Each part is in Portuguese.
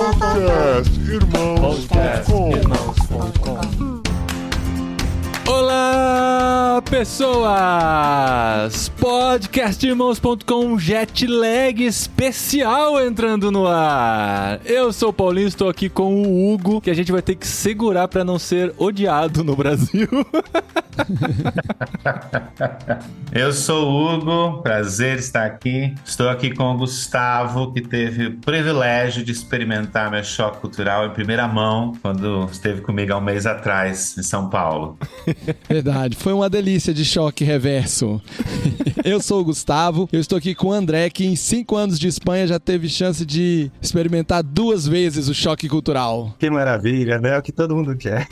Podcastirmãos.com. Olá, pessoas! Podcastirmãos.com Jetlag especial entrando no ar. Eu sou o Paulinho, estou aqui com o Hugo, que a gente vai ter que segurar para não ser odiado no Brasil. Eu sou o Hugo, prazer estar aqui. Estou aqui com o Gustavo, que teve o privilégio de experimentar meu choque cultural em primeira mão quando esteve comigo há um mês atrás, em São Paulo. Verdade, foi uma delícia de choque reverso. Eu sou o Gustavo, eu estou aqui com o André, que em 5 anos de Espanha já teve chance de experimentar 2 vezes o choque cultural. Que maravilha, né? É o que todo mundo quer.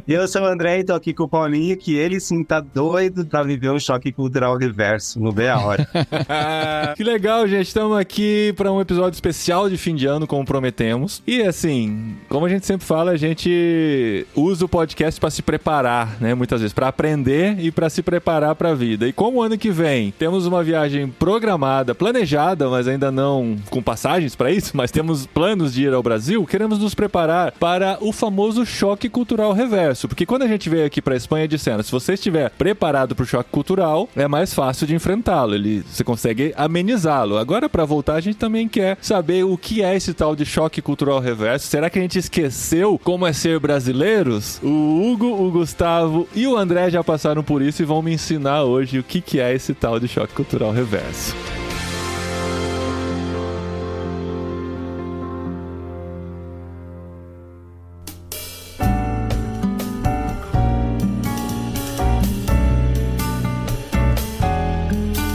E eu sou o André e tô aqui com o Paulinho, que ele sim tá doido pra viver um choque cultural reverso no Meia Hora. Que legal, gente. Estamos aqui para um episódio especial de fim de ano, como prometemos. E assim, como a gente sempre fala, a gente usa o podcast para se preparar, né? Muitas vezes, para aprender e para se preparar para a vida. E como ano que vem temos uma viagem programada, planejada, mas ainda não com passagens para isso, mas temos planos de ir ao Brasil, queremos nos preparar para o famoso choque cultural reverso. Porque quando a gente veio aqui para a Espanha disseram, se você estiver preparado para o choque cultural, é mais fácil de enfrentá-lo. Você consegue amenizá-lo. Agora, para voltar, a gente também quer saber o que é esse tal de choque cultural reverso. Será que a gente esqueceu como é ser brasileiros? O Hugo, o Gustavo e o André já passaram por isso e vão me ensinar hoje o que é esse tal de choque cultural reverso.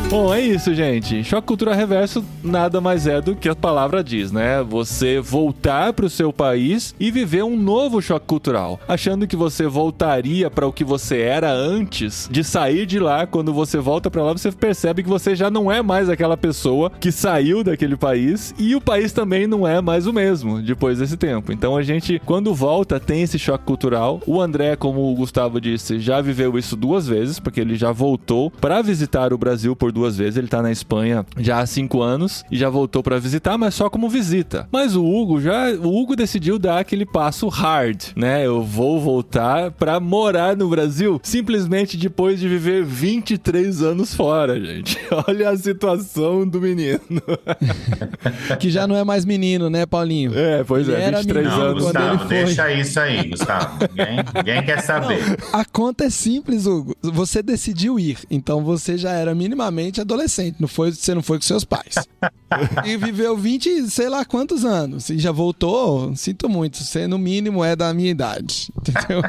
Bom, é isso, gente. Choque cultural reverso nada mais é do que a palavra diz, né? Você voltar para o seu país e viver um novo choque cultural, achando que você voltaria para o que você era antes de sair de lá. Quando você volta para lá, você percebe que você já não é mais aquela pessoa que saiu daquele país e o país também não é mais o mesmo depois desse tempo. Então a gente, quando volta, tem esse choque cultural. O André, como o Gustavo disse, já viveu isso 2 vezes, porque ele já voltou para visitar o Brasil por 2 vezes. Ele tá na Espanha já há 5 anos e já voltou pra visitar, mas só como visita. Mas o Hugo decidiu dar aquele passo hard, né? Eu vou voltar pra morar no Brasil simplesmente depois de viver 23 anos fora, gente. Olha a situação do menino. Que já não é mais menino, né, Paulinho? É, pois ele é, 23 anos. Gustavo, quando ele foi. deixa isso aí, Gustavo. Ninguém quer saber. A conta é simples, Hugo. Você decidiu ir, então você já era minimamente adolescente, você não foi com seus pais. E viveu 20, sei lá quantos anos. E já voltou, sinto muito, você no mínimo é da minha idade. Entendeu?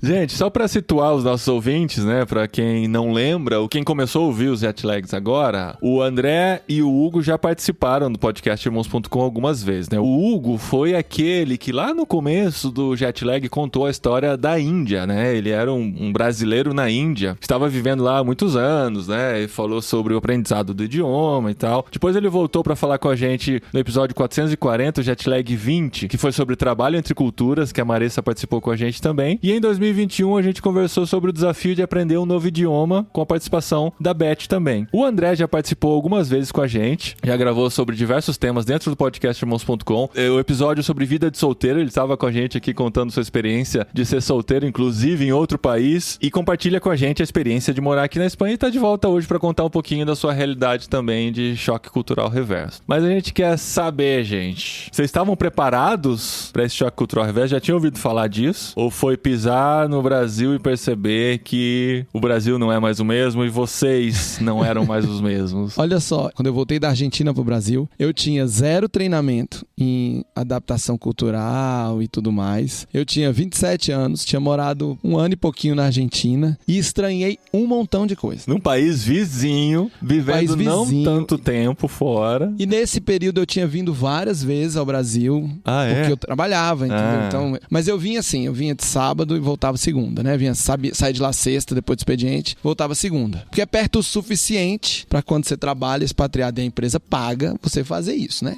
Gente, só pra situar os nossos ouvintes, né, pra quem não lembra, ou quem começou a ouvir os Jetlags agora, o André e o Hugo já participaram do podcastirmãos.com algumas vezes, né? O Hugo foi aquele que lá no começo do Jetlag contou a história da Índia, né? Ele era um brasileiro na Índia, estava vivendo lá há muitos anos, né? E falou sobre o aprendizado do idioma e tal. Depois ele voltou pra falar com a gente no episódio 440, o Jetlag 20, que foi sobre trabalho entre culturas, que a Marissa participou com a gente também. E em 2021 a gente conversou sobre o desafio de aprender um novo idioma, com a participação da Beth também. O André já participou algumas vezes com a gente, já gravou sobre diversos temas dentro do podcastirmãos.com. O episódio sobre vida de solteiro, ele estava com a gente aqui contando sua experiência de ser solteiro, inclusive em outro país, e compartilha com a gente a experiência de morar aqui na Espanha e tá de volta hoje pra contar um pouquinho da sua realidade também de choque cultural reverso. Mas a gente quer saber, gente, vocês estavam preparados para esse choque cultural reverso? Já tinham ouvido falar disso? Ou foi pisar no Brasil e perceber que o Brasil não é mais o mesmo e vocês não eram mais os mesmos? Olha só, quando eu voltei da Argentina pro Brasil, eu tinha 0 treinamento em adaptação cultural e tudo mais. Eu tinha 27 anos, tinha morado 1 ano e pouquinho na Argentina e estranhei um montão de coisa. Num país vizinho, vivendo não tanto tempo fora. E nesse período eu tinha vindo várias vezes ao Brasil, porque eu trabalhava, entendeu? Então, mas eu vinha assim, eu vinha de sábado e voltava segunda, né? Saía de lá sexta, depois do expediente, voltava segunda. Porque é perto o suficiente pra quando você trabalha, expatriado e a empresa paga, você fazer isso, né?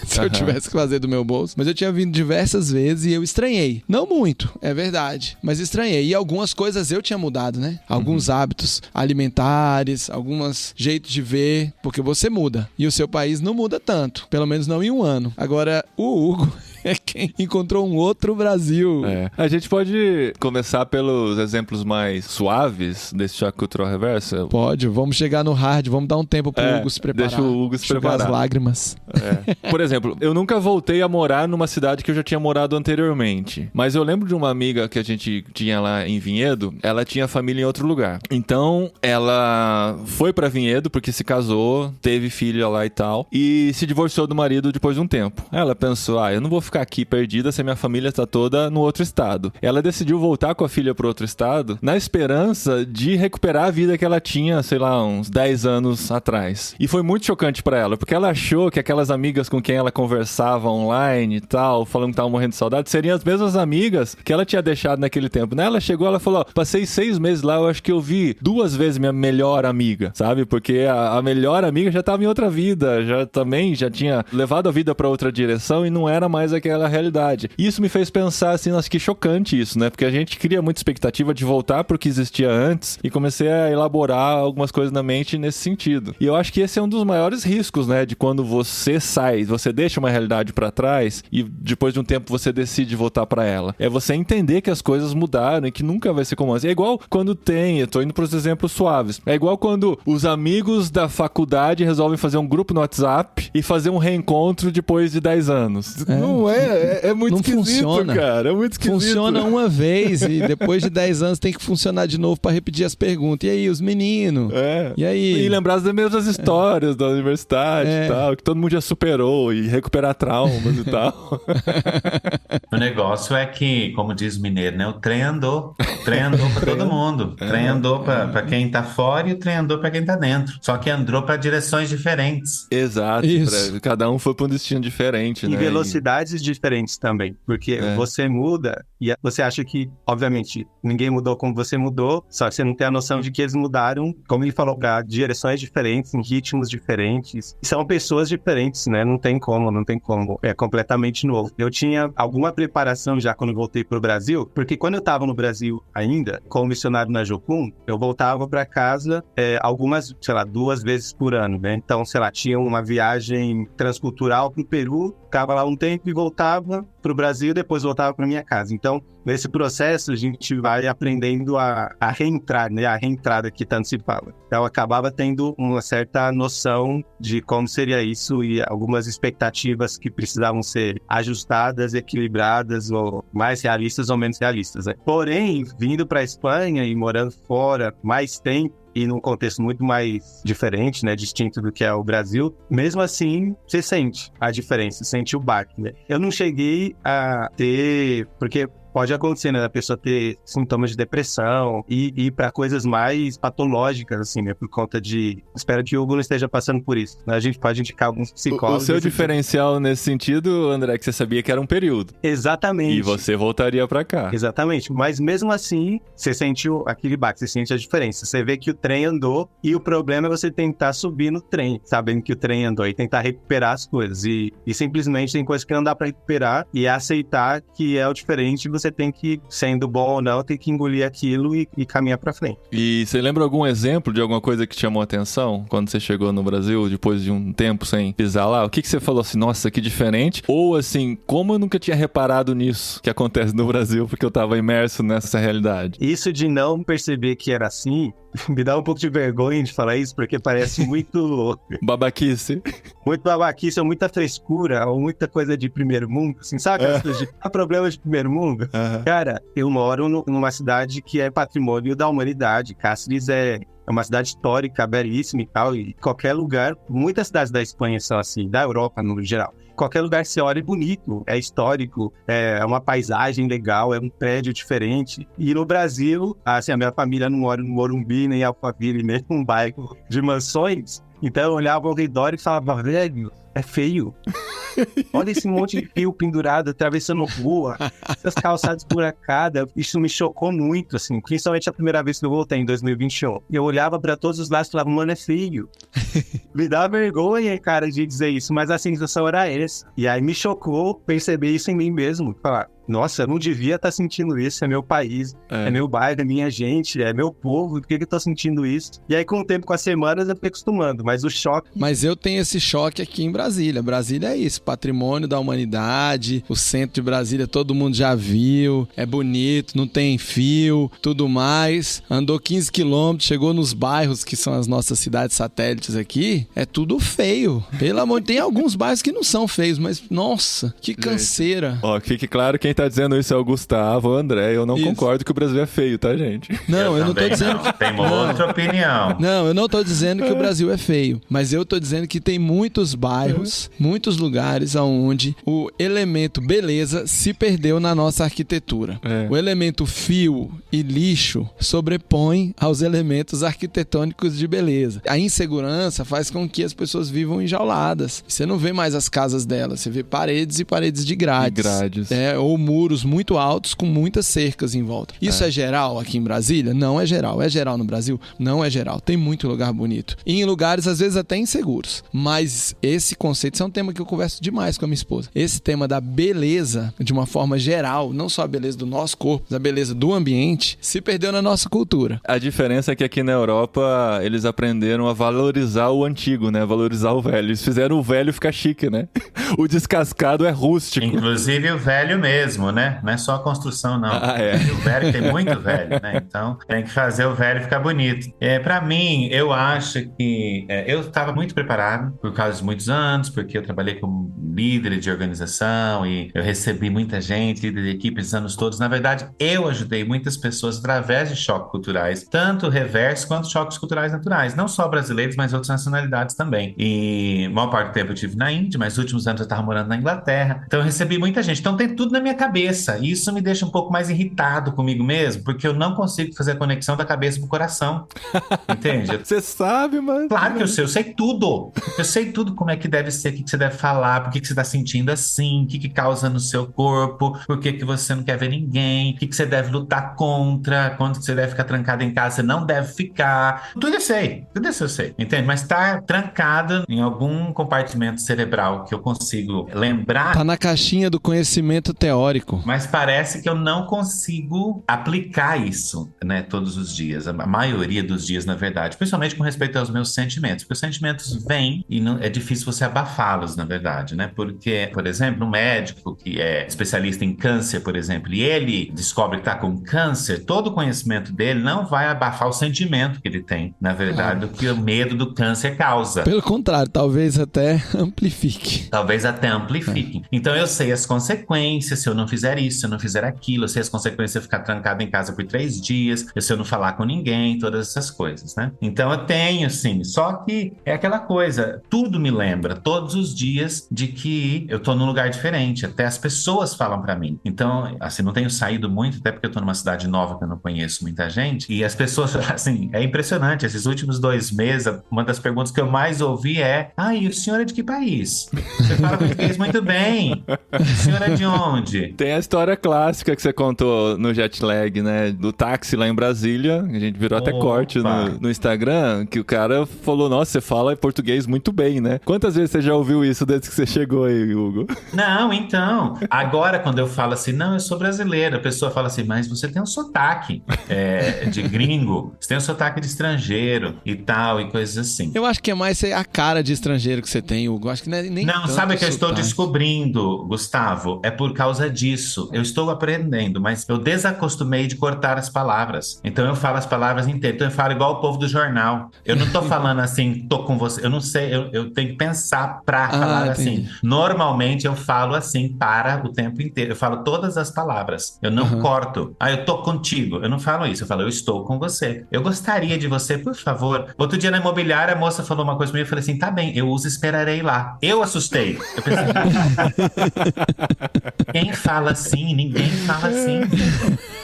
Se eu tivesse que fazer do meu bolso. Mas eu tinha vindo diversas vezes e eu estranhei. Não muito, é verdade, mas estranhei. E algumas coisas eu tinha mudado, né? Alguns hábitos alimentares, alguns jeitos de ver, porque você muda. E o seu país não muda tanto, pelo menos não em um ano. Agora, o Hugo é quem encontrou um outro Brasil. A gente pode começar pelos exemplos mais suaves desse choque cultural reverso? Pode, vamos chegar no hard, vamos dar um tempo pro Hugo se preparar. Deixa o Hugo se preparar. As lágrimas. Por exemplo, eu nunca voltei a morar numa cidade que eu já tinha morado anteriormente. Mas eu lembro de uma amiga que a gente tinha lá em Vinhedo, ela tinha família em outro lugar. Então, ela foi pra Vinhedo porque se casou, teve filha lá e tal, e se divorciou do marido depois de um tempo. Ela pensou, eu não vou ficar aqui perdida se a minha família tá toda no outro estado. Ela decidiu voltar com a filha pro outro estado na esperança de recuperar a vida que ela tinha, sei lá, uns 10 anos atrás. E foi muito chocante pra ela, porque ela achou que aquelas amigas com quem ela conversava online e tal, falando que tava morrendo de saudade, seriam as mesmas amigas que ela tinha deixado naquele tempo, né? Ela chegou, ela falou, passei 6 meses lá, eu acho que eu vi 2 vezes minha melhor amiga, sabe? Porque a melhor amiga já tava em outra vida, já tinha levado a vida pra outra direção e não era mais aquela realidade. E isso me fez pensar assim, nossa, que chocante isso, né? Porque a gente cria muita expectativa de voltar pro que existia antes e comecei a elaborar algumas coisas na mente nesse sentido. E eu acho que esse é um dos maiores riscos, né? De quando você sai, você deixa uma realidade pra trás e depois de um tempo você decide voltar pra ela. É você entender que as coisas mudaram e que nunca vai ser como antes. É igual quando eu tô indo pros exemplos suaves. É igual quando os amigos da faculdade resolvem fazer um grupo no WhatsApp e fazer um reencontro depois de 10 anos. Não é muito esquisito, funciona. Cara. É muito esquisito. Funciona uma vez e depois de 10 anos tem que funcionar de novo pra repetir as perguntas. E aí, os meninos? E aí? E lembrar das mesmas histórias da universidade e tal, que todo mundo já superou e recuperar traumas e tal. O negócio é que, como diz o mineiro, né? O trem andou. O trem andou pra todo mundo. O trem andou pra quem tá fora e o trem andou pra quem tá dentro. Só que andou pra direções diferentes. Exato. Cada um foi pra um destino diferente, né? E velocidades diferentes também. Porque você muda e você acha que, obviamente, ninguém mudou como você mudou, só que você não tem a noção de que eles mudaram, como ele falou, pra direções diferentes, em ritmos diferentes. E são pessoas diferentes, né? Não tem como. É completamente novo. Eu tinha alguma preparação já quando voltei pro Brasil, porque quando eu tava no Brasil ainda, como missionário na Jocum, eu voltava pra casa algumas, 2 vezes por ano, né? Então, tinha uma viagem transcultural pro Peru, ficava lá um tempo e voltava pro Brasil, depois voltava pra minha casa. Então, nesse processo, a gente vai aprendendo a reentrar, né? A reentrada que tanto se fala. Então, eu acabava tendo uma certa noção de como seria isso e algumas expectativas que precisavam ser ajustadas, equilibradas, ou mais realistas ou menos realistas, né? Porém, vindo pra Espanha e morando fora mais tempo, e num contexto muito mais diferente, né, distinto do que é o Brasil, mesmo assim, você sente a diferença, sente o baque, né? Eu não cheguei a ter, porque pode acontecer, né, da pessoa ter sintomas de depressão e ir para coisas mais patológicas, assim, né, por conta de... Espero que o Hugo não esteja passando por isso, né? A gente pode indicar alguns psicólogos. O seu diferencial nesse sentido, André, é que você sabia que era um período. Exatamente. E você voltaria para cá. Exatamente. Mas mesmo assim, você sentiu aquele baque, você sente a diferença. Você vê que o trem andou e o problema é você tentar subir no trem, sabendo que o trem andou e tentar recuperar as coisas. E simplesmente tem coisas que não dá para recuperar e aceitar que é o diferente. Você tem que, sendo bom ou não, tem que engolir aquilo e caminhar pra frente. E você lembra algum exemplo de alguma coisa que te chamou a atenção quando você chegou no Brasil, depois de um tempo sem pisar lá? O que você falou assim, nossa, que diferente? Ou assim, como eu nunca tinha reparado nisso que acontece no Brasil, porque eu tava imerso nessa realidade? Isso de não perceber que era assim, me dá um pouco de vergonha de falar isso, porque parece muito... babaquice. Muito babaquice, ou muita frescura, ou muita coisa de primeiro mundo, assim, sabe? Problema de primeiro mundo. Cara, eu moro numa cidade que é patrimônio da humanidade. Cáceres é uma cidade histórica, belíssima e tal, e qualquer lugar, muitas cidades da Espanha são assim, da Europa no geral. Qualquer lugar que você olha é bonito, é histórico, é uma paisagem legal, é um prédio diferente. E no Brasil, assim, a minha família não mora no Morumbi, nem em Alphaville, nem num bairro de mansões. Então eu olhava ao redor e falava, velho, é feio. Olha esse monte de fio pendurado, atravessando rua, essas calçadas buracadas. Isso me chocou muito, assim, principalmente a primeira vez que eu voltei, em 2021. Eu olhava pra todos os lados e falava, mano, é feio. Me dá vergonha, cara, de dizer isso, mas a sensação era essa. E aí me chocou perceber isso em mim mesmo. Falar, nossa, eu não devia estar sentindo isso, é meu país, é meu bairro, é minha gente, é meu povo, por que eu tô sentindo isso? E aí, com o tempo, com as semanas, eu fui acostumando, mas o choque... Mas eu tenho esse choque aqui em Brasília. Brasília é isso, patrimônio da humanidade, o centro de Brasília todo mundo já viu, é bonito, não tem fio, tudo mais. Andou 15 quilômetros, chegou nos bairros que são as nossas cidades satélites aqui, é tudo feio. Pelo amor de Deus, tem alguns bairros que não são feios, mas nossa, que canseira. Ó, fique claro, quem tá dizendo isso é o Gustavo, o André. Eu não concordo que o Brasil é feio, tá, gente? Não, eu não tô dizendo que... Tem uma outra opinião. Não, eu não tô dizendo que o Brasil é feio, mas eu tô dizendo que tem muitos bairros, muitos lugares onde o elemento beleza se perdeu na nossa arquitetura. O elemento fio e lixo sobrepõe aos elementos arquitetônicos de beleza. A insegurança faz com que as pessoas vivam enjauladas. Você não vê mais as casas delas, você vê paredes e paredes de grades. Ou muros muito altos com muitas cercas em volta. Isso é geral aqui em Brasília? Não é geral. É geral no Brasil? Não é geral. Tem muito lugar bonito. E em lugares, às vezes, até inseguros. Mas esse conceito, isso é um tema que eu converso demais com a minha esposa. Esse tema da beleza, de uma forma geral, não só a beleza do nosso corpo, mas a beleza do ambiente, se perdeu na nossa cultura. A diferença é que aqui na Europa, eles aprenderam a valorizar o antigo, né? Valorizar o velho. Eles fizeram o velho ficar chique, né? O descascado é rústico. Inclusive o velho mesmo, né? Não é só a construção, não. O velho tem muito velho, né? Então tem que fazer o velho ficar bonito. Pra mim, eu acho que eu estava muito preparado por causa de muitos anos, porque eu trabalhei como líder de organização e eu recebi muita gente, líder de equipe esses anos todos. Na verdade, eu ajudei muitas pessoas através de choques culturais, tanto reverso quanto choques culturais naturais. Não só brasileiros, mas outras nacionalidades também. E a maior parte do tempo eu estive na Índia, mas nos últimos anos eu estava morando na Inglaterra. Então eu recebi muita gente. Então tem tudo na minha cabeça. E isso me deixa um pouco mais irritado comigo mesmo, porque eu não consigo fazer a conexão da cabeça pro coração. Entende? Você sabe, mano. Claro que eu sei tudo. Eu sei tudo como é que deve ser, o que você deve falar, por que você tá sentindo assim, o que causa no seu corpo, por que você não quer ver ninguém, o que você deve lutar contra, quando você deve ficar trancado em casa, você não deve ficar. Tudo isso eu sei, entende? Mas tá trancado em algum compartimento cerebral que eu consigo lembrar. Tá na caixinha do conhecimento teórico. Mas parece que eu não consigo aplicar isso, né, todos os dias, a maioria dos dias, na verdade, principalmente com respeito aos meus sentimentos, porque os sentimentos vêm e não, é difícil você abafá-los, na verdade, né, porque, por exemplo, um médico que é especialista em câncer, por exemplo, e ele descobre que está com câncer, todo o conhecimento dele não vai abafar o sentimento que ele tem, na verdade, do que o medo do câncer causa. Pelo contrário, talvez até amplifique. Então eu sei as consequências se eu não fizer isso, se eu não fizer aquilo, eu sei as consequências de eu ficar trancado em casa por 3 dias, se eu não falar com ninguém, todas essas coisas, né? Então eu tenho, sim, só que é aquela coisa, tudo me lembra, todos os dias, de que eu tô num lugar diferente, até as pessoas falam pra mim. Então, assim, não tenho saído muito, até porque eu tô numa cidade nova que eu não conheço muita gente, e as pessoas, assim, é impressionante, esses últimos 2 meses, uma das perguntas que eu mais ouvi é: e o senhor é de que país? Você fala português muito bem. O senhor é de onde? Tem a história clássica que você contou no Jetlag, né? Do táxi lá em Brasília. A gente virou até corte no Instagram, que o cara falou: nossa, você fala português muito bem, né? Quantas vezes você já ouviu isso desde que você chegou aí, Hugo? Não, então. Agora, quando eu falo assim, não, eu sou brasileiro, a pessoa fala assim, mas você tem um sotaque de gringo, você tem um sotaque de estrangeiro e tal, e coisas assim. Eu acho que é mais a cara de estrangeiro que você tem, Hugo. Acho que nem não, sabe o que eu estou descobrindo, Gustavo? É por causa disso. Eu estou aprendendo, mas eu desacostumei de cortar as palavras. Então eu falo as palavras inteiras. Então eu falo igual o povo do jornal. Eu não tô falando assim, tô com você. Eu não sei, eu tenho que pensar pra falar assim. Normalmente eu falo assim para o tempo inteiro. Eu falo todas as palavras. Eu não corto. Eu tô contigo. Eu não falo isso. Eu falo, eu estou com você. Eu gostaria de você, por favor. Outro dia na imobiliária, a moça falou uma coisa pra mim. Eu falei assim, tá bem, eu os esperarei lá. Eu assustei. Eu pensei, quem fala assim? Ninguém fala assim.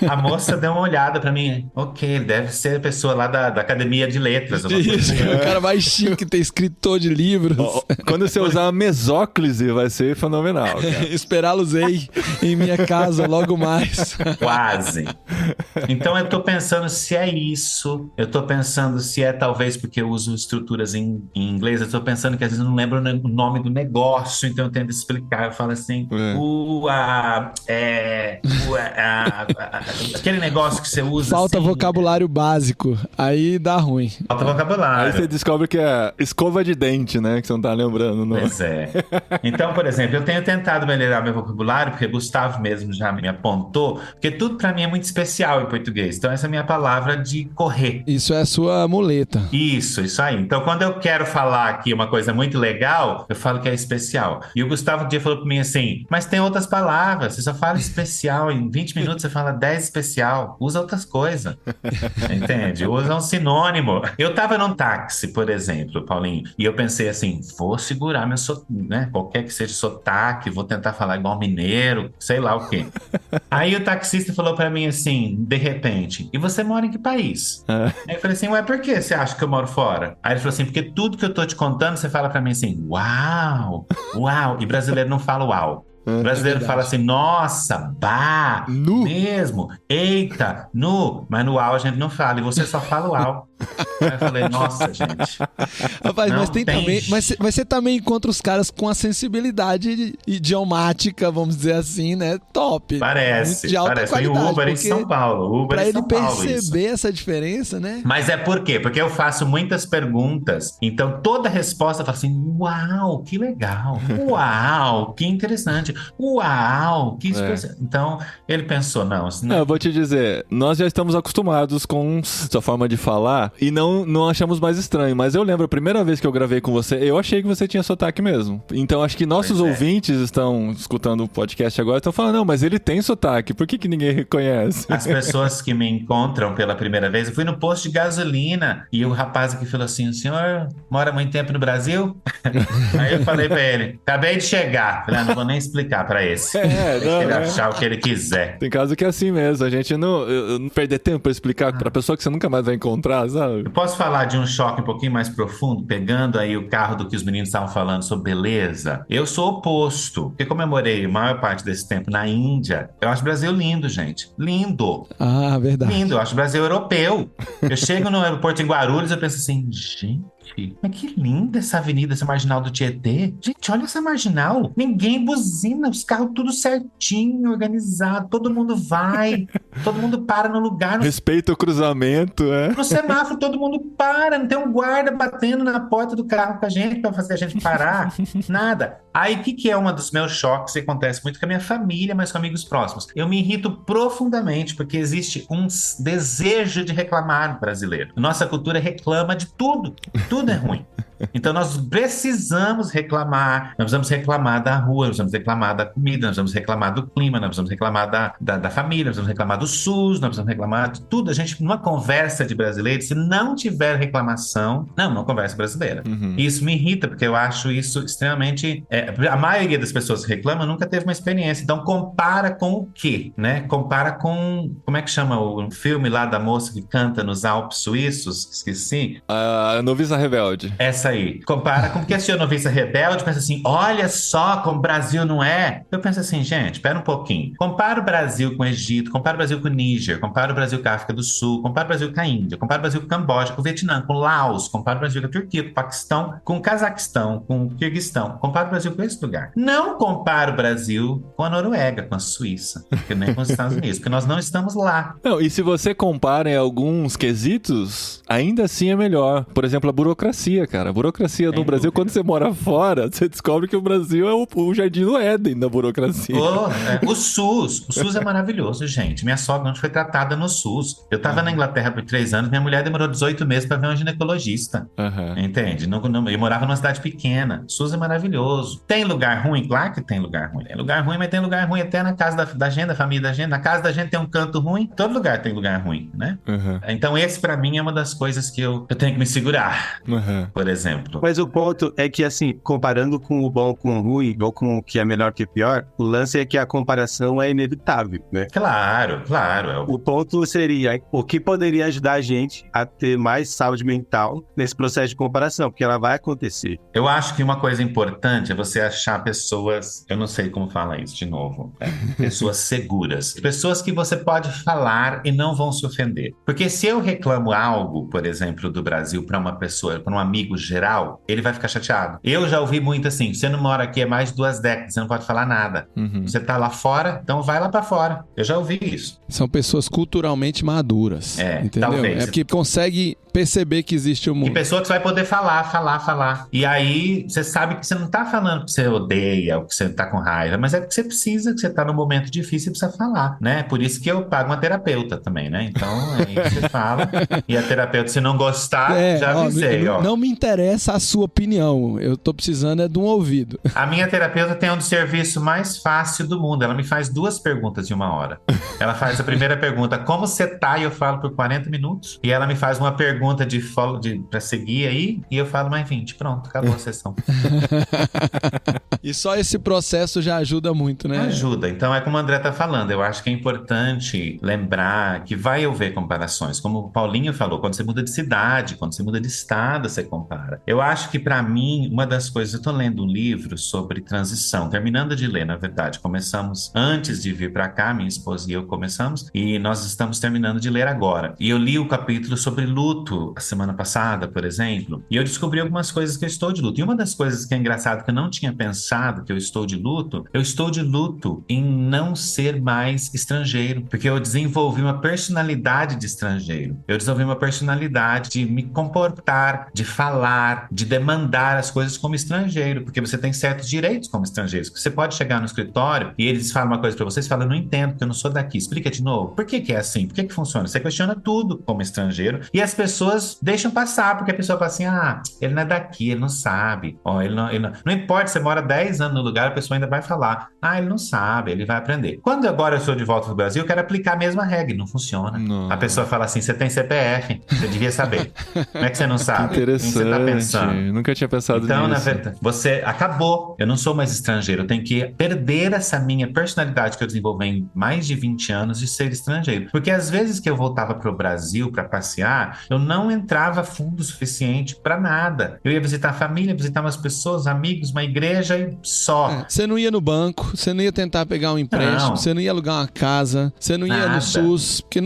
A moça deu uma olhada pra mim. Ok, deve ser a pessoa lá da Academia de Letras. Isso, o cara mais chique, tem escritor de livros. Quando você usar a mesóclise, vai ser fenomenal. Esperá-los-ei em minha casa logo mais. Quase. Então eu tô pensando se é isso. Eu tô pensando se é talvez porque eu uso estruturas em inglês. Eu tô pensando que às vezes eu não lembro o nome do negócio, então eu tento explicar. Eu falo assim, aquele negócio que você usa. Falta assim, vocabulário básico. Aí dá ruim. Falta vocabulário. Aí você descobre que é escova de dente, né? Que você não tá lembrando. Não. Pois é. Então, por exemplo, eu tenho tentado melhorar meu vocabulário, porque o Gustavo mesmo já me apontou, porque tudo pra mim é muito especial em português. Então, essa é a minha palavra de correr. Isso é a sua muleta. Isso aí. Então, quando eu quero falar aqui uma coisa muito legal, eu falo que é especial. E o Gustavo um dia falou pra mim assim, mas tem outras palavras, você só fala especial, em 20 minutos você fala 10 especial, usa outras coisas. Entende? Usa um sinônimo. Eu tava num táxi, por exemplo, Paulinho, e eu pensei assim, vou segurar meu né? Qualquer que seja sotaque, vou tentar falar igual mineiro, sei lá o quê. Aí o taxista falou pra mim assim, de repente, e você mora em que país? Aí eu falei assim, ué, por que você acha que eu moro fora? Aí ele falou assim, porque tudo que eu tô te contando, você fala pra mim assim, uau, e brasileiro não fala uau. O brasileiro fala assim, nossa, bah, nu. Mesmo, eita, nu, mas no uau a gente não fala, e você só fala uau. Aí eu falei, nossa, gente. Rapaz, mas tem também. Mas você também encontra os caras com a sensibilidade idiomática, vamos dizer assim, né? Top. Parece. De alta Foi qualidade, o Uber em São Paulo. Pra ele perceber essa diferença, né? Mas é por quê? Porque eu faço muitas perguntas, então toda resposta fala assim: uau, que legal. Uau, que interessante. Uau, que especial. Então ele pensou: não. Eu vou te dizer, nós já estamos acostumados com sua forma de falar e não achamos mais estranho. Mas eu lembro a primeira vez que eu gravei com você, eu achei que você tinha sotaque mesmo. Então acho que nossos ouvintes estão escutando o podcast agora, estão falando: não, mas ele tem sotaque, por que ninguém reconhece? As pessoas que me encontram pela primeira vez, eu fui no posto de gasolina e o rapaz aqui falou assim: o senhor mora muito tempo no Brasil? Aí eu falei pra ele: acabei de chegar. Falei: não vou nem explicar pra esse. Deixa ele achar o que ele quiser. Tem caso que é assim mesmo, a gente não perder tempo pra explicar pra pessoa que você nunca mais vai encontrar, sabe? Eu posso falar de um choque um pouquinho mais profundo, pegando aí o carro do que os meninos estavam falando sobre beleza? Eu sou oposto, porque como eu morei a maior parte desse tempo na Índia, eu acho o Brasil lindo, gente. Lindo. Ah, verdade. Lindo, eu acho o Brasil europeu. Eu chego no aeroporto em Guarulhos, eu penso assim, gente, mas que linda essa avenida, essa marginal do Tietê. Gente, olha essa marginal. Ninguém buzina, os carros tudo certinho, organizado. Todo mundo vai, todo mundo para no lugar. Respeita o cruzamento, é. No semáforo todo mundo para, não tem um guarda batendo na porta do carro com a gente pra fazer a gente parar. Nada. Aí o que é um dos meus choques que acontece muito com a minha família, mas com amigos próximos? Eu me irrito profundamente porque existe um desejo de reclamar brasileiro. Nossa cultura reclama de tudo. Tudo é ruim. Então nós precisamos reclamar, nós vamos reclamar da rua, nós vamos reclamar da comida, nós vamos reclamar do clima, nós vamos reclamar da família, nós vamos reclamar do SUS, nós vamos reclamar de tudo. A gente, numa conversa de brasileiro, se não tiver reclamação, não conversa brasileira. E isso me irrita, porque eu acho isso extremamente... a maioria das pessoas que reclamam nunca teve uma experiência. Então compara com o quê? Né? Compara com... Como é que chama o filme lá da moça que canta nos Alpes suíços? Esqueci. A Noviça Rebelde. Essa aí. Compara com porque a senhora Noviça Rebelde pensa assim, olha só como o Brasil não é. Eu penso assim, gente, espera um pouquinho. Compara o Brasil com o Egito, compara o Brasil com o Níger, compara o Brasil com a África do Sul, compara o Brasil com a Índia, compara o Brasil com o Camboja, com o Vietnã, com o Laos, compara o Brasil com a Turquia, com o Paquistão, com o Cazaquistão, com o Quirguistão. Compara o Brasil com esse lugar. Não compara o Brasil com a Noruega, com a Suíça, que nem com os Estados Unidos, porque nós não estamos lá. Não, e se você compara em alguns quesitos, ainda assim é melhor. Por exemplo, a burocracia, cara. A burocracia no Brasil, quando você mora fora, você descobre que o Brasil é o jardim do Éden da burocracia. O SUS é maravilhoso, gente. Minha sogra foi tratada no SUS. Eu tava na Inglaterra por 3 anos, minha mulher demorou 18 meses para ver um ginecologista. Entende? Eu morava numa cidade pequena. O SUS é maravilhoso. Tem lugar ruim? Claro que tem lugar ruim. Tem lugar ruim, mas tem lugar ruim até na casa da gente, da família da gente. Na casa da gente tem um canto ruim. Todo lugar tem lugar ruim, né? Então esse pra mim é uma das coisas que eu tenho que me segurar, por exemplo. Mas o ponto é que, assim, comparando com o bom com o ruim, ou com o que é melhor que o pior, o lance é que a comparação é inevitável, né? Claro. O ponto seria o que poderia ajudar a gente a ter mais saúde mental nesse processo de comparação, porque ela vai acontecer. Eu acho que uma coisa importante é você achar pessoas, eu não sei como falar isso de novo, pessoas seguras, pessoas que você pode falar e não vão se ofender. Porque se eu reclamo algo, por exemplo, do Brasil para uma pessoa, para um amigo geral, ele vai ficar chateado. Eu já ouvi muito assim, você não mora aqui há mais de 2 décadas, você não pode falar nada. Você tá lá fora, então vai lá pra fora. Eu já ouvi isso. São pessoas culturalmente maduras, entendeu? Talvez. É porque consegue perceber que existe o mundo. E pessoa que você vai poder falar. E aí, você sabe que você não tá falando que você odeia ou que você tá com raiva, mas é porque você precisa, que você tá num momento difícil e precisa falar, né? Por isso que eu pago uma terapeuta também, né? Então, aí você fala. E a terapeuta, se não gostar, já avisei, Não me interessa a sua opinião. Eu tô precisando de um ouvido. A minha terapeuta tem um serviço mais fácil do mundo. Ela me faz 2 perguntas em 1 hora. Ela faz a primeira pergunta, como você tá? E eu falo por 40 minutos. E ela me faz uma pergunta pra seguir aí, e eu falo mais 20. Pronto, acabou a sessão. E só esse processo já ajuda muito, né? Ajuda. Então é como o André tá falando, eu acho que é importante lembrar que vai haver comparações. Como o Paulinho falou, quando você muda de cidade, quando você muda de estado, você compara. Eu acho que pra mim, uma das coisas, eu tô lendo um livro sobre transição, terminando de ler, na verdade. Começamos antes de vir pra cá, minha esposa e eu começamos, e nós estamos terminando de ler agora. E eu li o capítulo sobre luto a semana passada, por exemplo, e eu descobri algumas coisas que eu estou de luto. E uma das coisas que é engraçado, que eu não tinha pensado que eu estou de luto em não ser mais estrangeiro, porque eu desenvolvi uma personalidade de estrangeiro. Eu desenvolvi uma personalidade de me comportar, de falar, de demandar as coisas como estrangeiro, porque você tem certos direitos como estrangeiro. Você pode chegar no escritório e eles falam uma coisa pra você, você fala, eu não entendo, porque eu não sou daqui. Explica de novo. Por que é assim? Por que funciona? Você questiona tudo como estrangeiro e as pessoas deixam passar, porque a pessoa fala assim, ele não é daqui, ele não sabe. Não importa, você mora 10 anos no lugar, a pessoa ainda vai falar, ele não sabe, ele vai aprender. Quando agora eu sou de volta do Brasil, eu quero aplicar a mesma regra, não funciona. Não. A pessoa fala assim, você tem CPF, você devia saber. Como é que você não sabe? Interessante. Você tá pensando? Nunca tinha pensado nisso. Então, na verdade, você acabou. Eu não sou mais estrangeiro, eu tenho que perder essa minha personalidade que eu desenvolvi em mais de 20 anos de ser estrangeiro. Porque às vezes que eu voltava pro Brasil para passear, eu não entrava fundo o suficiente para nada. Eu ia visitar a família, visitar umas pessoas, amigos, uma igreja e só. Você não ia no banco, você não ia tentar pegar um empréstimo, você não ia alugar uma casa, você não ia no SUS, porque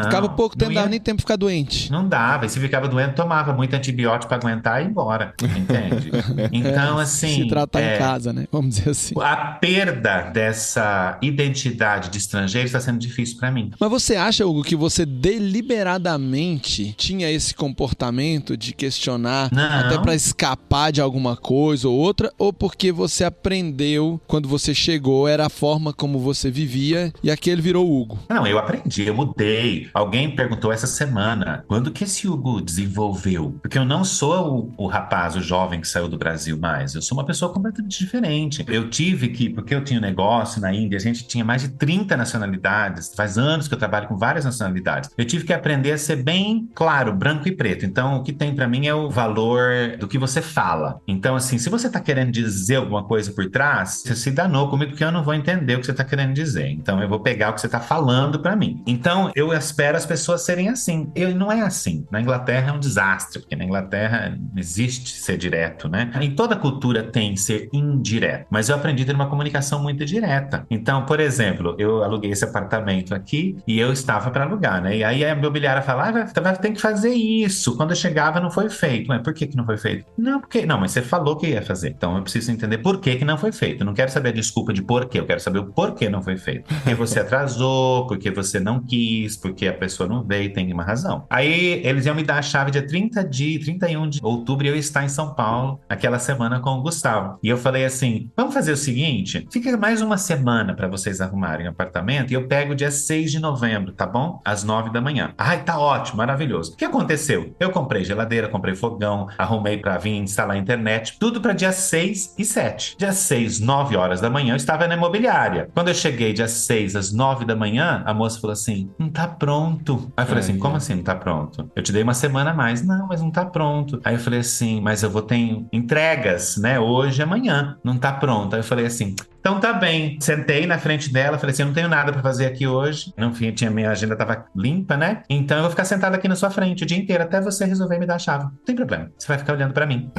ficava pouco tempo, não dava nem tempo de ficar doente. Não dava, e se ficava doente, tomava muito antibiótico para aguentar e ir embora, entende? Então, assim... Se tratar em casa, né? Vamos dizer assim. A perda dessa identidade de estrangeiro está sendo difícil para mim. Mas você acha, Hugo, que você deliberadamente tinha esse comportamento de questionar até para escapar de alguma coisa ou outra, ou porque você aprendeu quando você chegou, era a forma como você vivia e aquele virou Hugo? Não, eu aprendi, eu mudei. Alguém perguntou essa semana, quando que esse Hugo desenvolveu? Porque eu não sou o rapaz, o jovem que saiu do Brasil mais, eu sou uma pessoa completamente diferente. Eu tive que, porque eu tinha um negócio na Índia, a gente tinha mais de 30 nacionalidades, faz anos que eu trabalho com várias nacionalidades. Eu tive que aprender a ser bem claro, branco e preto. Então, o que tem pra mim é o valor do que você fala. Então, assim, se você tá querendo dizer alguma coisa por trás, você se danou comigo porque eu não vou entender o que você tá querendo dizer. Então, eu vou pegar o que você tá falando pra mim. Então, eu espero as pessoas serem assim. Não é assim. Na Inglaterra é um desastre, porque na Inglaterra não existe ser direto, né? Em toda cultura tem ser indireto. Mas eu aprendi a ter uma comunicação muito direta. Então, por exemplo, eu aluguei esse apartamento aqui e eu estava para alugar, né? E aí a imobiliária fala, vai ter que fazer isso. Quando eu chegava, não foi feito. Mas por que não foi feito? Não, mas você falou que ia fazer. Então eu preciso entender por que não foi feito. Eu não quero saber a desculpa de porquê, eu quero saber o porquê não foi feito. Porque você atrasou, porque você não quis, porque a pessoa não veio, tem uma razão. Aí eles iam me dar a chave dia 31 de outubro e eu ia estar em São Paulo aquela semana com o Gustavo. E eu falei assim, vamos fazer o seguinte, fica mais uma semana para vocês arrumarem o apartamento e eu pego dia 6 de novembro, tá bom? Às 9 da manhã. Ai, tá ótimo, maravilhoso. O que aconteceu? Eu comprei geladeira, comprei fogão, arrumei para vir instalar a internet, tudo para dia 6 e 7. Dia 6, 9 horas da manhã, eu estava na imobiliária. Quando eu cheguei dia 6 às 9 da manhã, a moça falou assim, não tá pronto. Aí eu falei assim, como assim não tá pronto? Eu te dei uma semana a mais. Não, mas não tá pronto. Aí eu falei assim, mas eu vou ter entregas, né, hoje e amanhã. Não tá pronto. Aí eu falei assim, então tá bem. Sentei na frente dela, falei assim, eu não tenho nada pra fazer aqui hoje. No fim, minha agenda tava limpa, né? Então eu vou ficar sentado aqui na sua frente o dia inteiro, até você resolver me dar a chave. Não tem problema, você vai ficar olhando pra mim.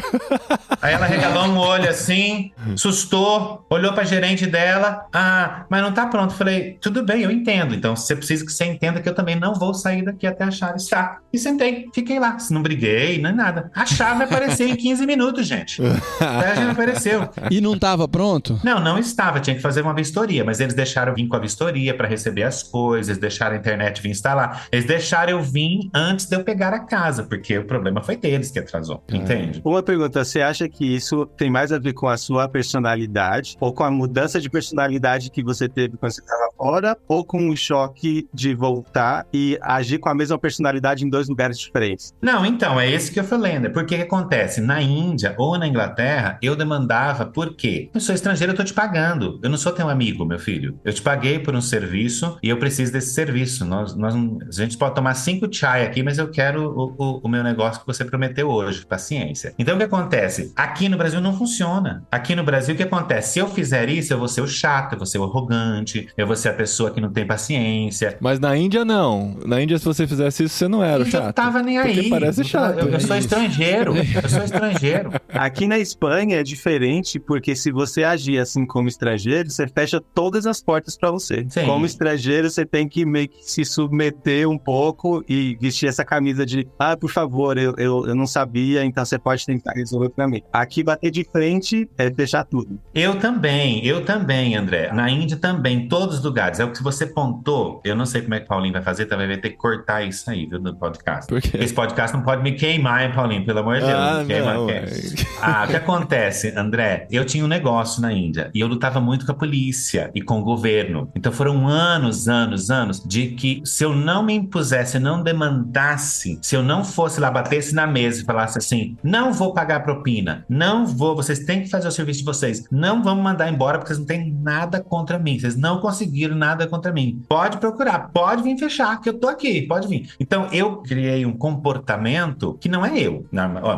Aí ela regalou um olho assim, assustou, olhou pra gerente dela. Ah, mas não tá pronto. Falei, tudo bem, eu entendo. Então você precisa que você entenda que eu também não vou sair daqui até a chave estar. E sentei, fiquei lá. Não briguei, nem nada. A chave apareceu em 15 minutos, gente. A chave apareceu. E não tava pronto? Não estava. Tinha que fazer uma vistoria, mas eles deixaram eu vir com a vistoria pra receber as coisas, deixaram a internet vir instalar. Eles deixaram eu vir antes de eu pegar a casa, porque o problema foi deles que atrasou. Entende? Uma pergunta, você acha que isso tem mais a ver com a sua personalidade ou com a mudança de personalidade que você teve quando você estava fora, ou com o choque de voltar e agir com a mesma personalidade em dois lugares diferentes? Não, então, é esse que eu falei, né? Porque o que acontece? Na Índia ou na Inglaterra, eu demandava por quê? Eu sou estrangeiro, eu tô te pagando. Eu não sou teu amigo, meu filho. Eu te paguei por um serviço e eu preciso desse serviço. A gente pode tomar 5 chai aqui, mas eu quero o meu negócio que você prometeu hoje. Paciência. Então, o que acontece? Aqui no Brasil não funciona. Aqui no Brasil, o que acontece? Se eu fizer isso, eu vou ser o chato, eu vou ser o arrogante, eu vou ser a pessoa que não tem paciência. Mas na Índia, não. Na Índia, se você fizesse isso, você não era o chato. Eu tava nem aí. Porque parece chato. Eu sou estrangeiro. Eu sou estrangeiro. Aqui na Espanha é diferente, porque se você agir assim como estrangeiro, você fecha todas as portas pra você. Sim. Como estrangeiro, você tem que meio que se submeter um pouco e vestir essa camisa de por favor, eu não sabia, então você pode tentar resolver pra mim. Aqui, bater de frente é fechar tudo. Eu também, André. Na Índia também, todos os lugares. É o que você pontou. Eu não sei como é que o Paulinho vai fazer, também vai ter que cortar isso aí, viu, do podcast. Por quê? Esse podcast não pode me queimar, hein, Paulinho? Pelo amor de Deus. Não, O que acontece, André? Eu tinha um negócio na Índia e eu lutava muito com a polícia e com o governo. Então foram anos de que se eu não me impusesse, não demandasse, se eu não fosse lá, batesse na mesa e falasse assim, não vou pagar propina, não vou, vocês têm que fazer o serviço de vocês, não vamos mandar embora porque vocês não têm nada contra mim, vocês não conseguiram nada contra mim. Pode procurar, pode vir fechar, que eu tô aqui, pode vir. Então eu criei um comportamento que não é eu,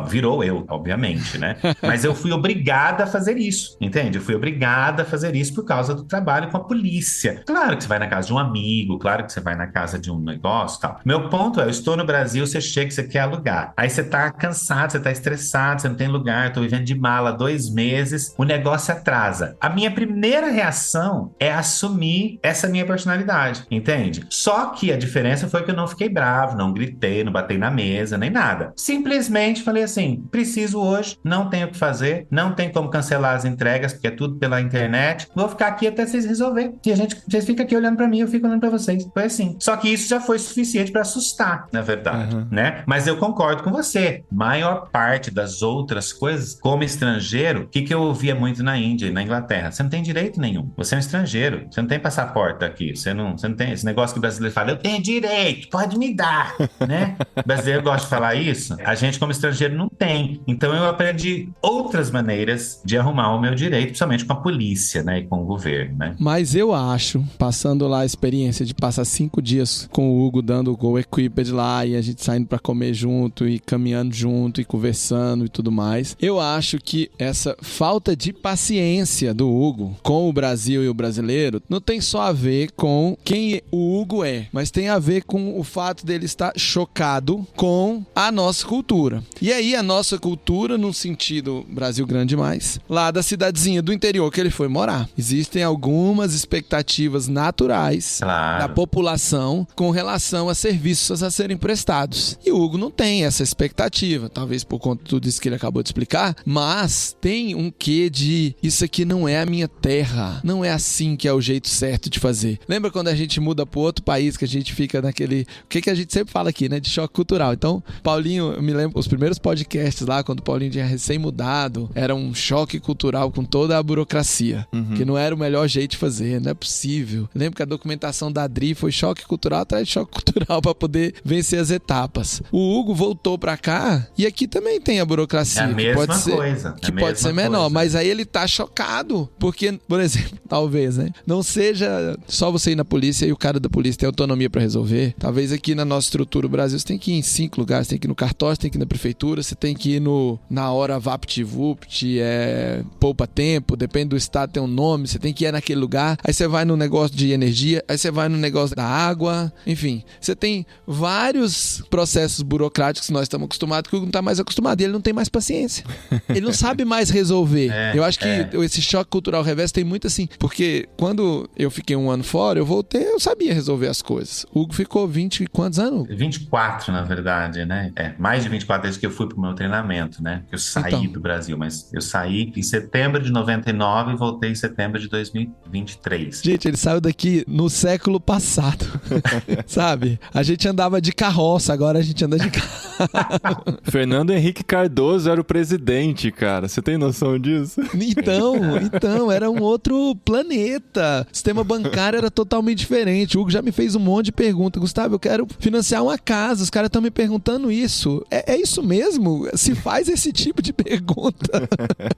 virou eu, obviamente, né? Mas eu fui obrigada a fazer isso, entende? Eu fui obrigada a fazer isso por causa do trabalho com a polícia. Claro que você vai na casa de um amigo, claro que você vai na casa de um negócio e tal. Meu ponto é, eu estou no Brasil, você chega, você quer alugar. Aí você tá cansado, você tá estressado, você não tem lugar, eu tô vivendo de mala 2 meses, o negócio atrasa. A minha primeira reação é assumir essa minha personalidade, entende? Só que a diferença foi que eu não fiquei bravo, não gritei, não batei na mesa, nem nada. Simplesmente falei assim, preciso hoje, não tenho o que fazer, não tem como cancelar as entregas, porque é tudo pela internet, vou ficar aqui até vocês resolverem. E vocês ficam aqui olhando pra mim, eu fico olhando pra vocês. Foi assim. Só que isso já foi suficiente pra assustar, na verdade, né? Mas eu concordo com você. Maior parte das outras coisas, como estrangeiro, o que eu ouvia muito na Índia e na Inglaterra? Você não tem direito nenhum. Você é um estrangeiro. Você não tem passaporte aqui. Você não tem esse negócio que o brasileiro fala, eu tenho direito, pode me dar, né? O brasileiro gosta de falar isso. A gente, como estrangeiro, não tem. Então eu aprendi outras maneiras de arrumar o meu direito, principalmente com a polícia, né? E com o governo, né? Mas eu acho, passando lá a experiência de passar 5 dias com o Hugo dando o Go Equipped lá e a gente saindo pra comer junto e caminhando junto e conversando e tudo mais, eu acho que essa falta de paciência do Hugo com o Brasil e o brasileiro não tem só a ver com quem o Hugo é, mas tem a ver com o fato dele estar chocado com a nossa cultura. E aí a nossa cultura, num sentido Brasil grande demais, lá da cidadezinha do interior que ele foi morar. Existem algumas expectativas naturais da população com relação a serviços a serem prestados. E o Hugo não tem essa expectativa, talvez por conta de tudo isso que ele acabou de explicar, mas tem um quê de isso aqui não é a minha terra, não é assim que é o jeito certo de fazer. Lembra quando a gente muda para outro país que a gente fica naquele, o que a gente sempre fala aqui, né, de choque cultural. Então, Paulinho, eu me lembro, os primeiros podcasts lá, quando o Paulinho tinha recém-mudado, era um choque cultural com toda a burocracia, que não era o melhor jeito de fazer, não é possível. Eu lembro que a documentação da Adri foi choque cultural atrás de choque cultural para poder vencer as etapas. O Hugo voltou para cá e aqui também tem a burocracia, é a mesma pode ser, coisa, que pode ser menor, mas aí ele tá chocado, porque, por exemplo, talvez, né, não seja só você ir na polícia e o cara da polícia tem autonomia para resolver. Talvez aqui na nossa estrutura do Brasil você tem que ir em 5 lugares, você tem que ir no cartório, você tem que ir na prefeitura, você tem que ir na hora VaptVupt, poupa tempo, depende do estado estado tem um nome, você tem que ir naquele lugar, aí você vai no negócio de energia, aí você vai no negócio da água, enfim, você tem vários processos burocráticos que nós estamos acostumados, que o Hugo não está mais acostumado, e ele não tem mais paciência. Ele não sabe mais resolver. Eu acho que esse choque cultural reverso tem muito assim, porque quando eu fiquei um ano fora, eu voltei, eu sabia resolver as coisas. O Hugo ficou 20 e quantos anos? 24, na verdade, né? Mais de 24 desde que eu fui pro meu treinamento, né? Eu saí do Brasil, mas eu saí em setembro de 99 e voltei em setembro de 2023. Gente, ele saiu daqui no século passado, sabe? A gente andava de carroça, agora a gente anda de carro. Fernando Henrique Cardoso era o presidente, cara. Você tem noção disso? Então, era um outro planeta. O sistema bancário era totalmente diferente. O Hugo já me fez um monte de perguntas. Gustavo, eu quero financiar uma casa. Os caras estão me perguntando isso. É isso mesmo? Se faz esse tipo de pergunta.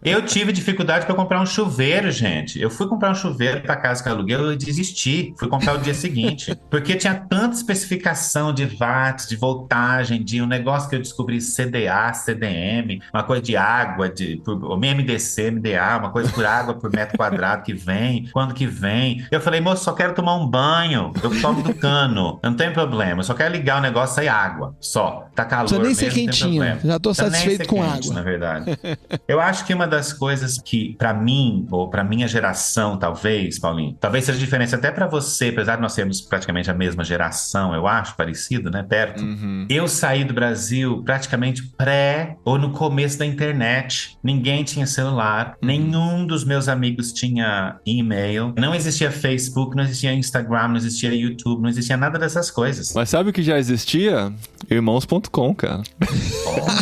Eu tive dificuldade para comprar um chuveiro, gente. Eu fui comprar um chuveiro para casa que eu aluguei, eu desisti. Fui comprar o dia seguinte. Porque tinha tanta especificação de watts, de voltagem, de um negócio que eu descobri CDA, CDM, uma coisa de água, o MDC, MDA, uma coisa por água por metro quadrado que vem, quando que vem. Eu falei, moço, só quero tomar um banho, eu tomo do cano, não tem problema, eu só quero ligar o negócio e sair água, só. Tá calor mesmo, nem ser quentinho, já tô satisfeito com água. Na verdade. Eu acho que uma das coisas que, pra mim, ou pra minha geração, talvez, Paulinho, talvez seja diferente até pra você, apesar de nós sermos praticamente a mesma geração, eu acho, parecido, né, perto. Eu saí do Brasil praticamente pré ou no começo da internet. Ninguém tinha celular, nenhum dos meus amigos tinha e-mail, não existia Facebook, não existia Instagram, não existia YouTube, não existia nada dessas coisas. Mas sabe o que já existia? Irmãos.com, cara.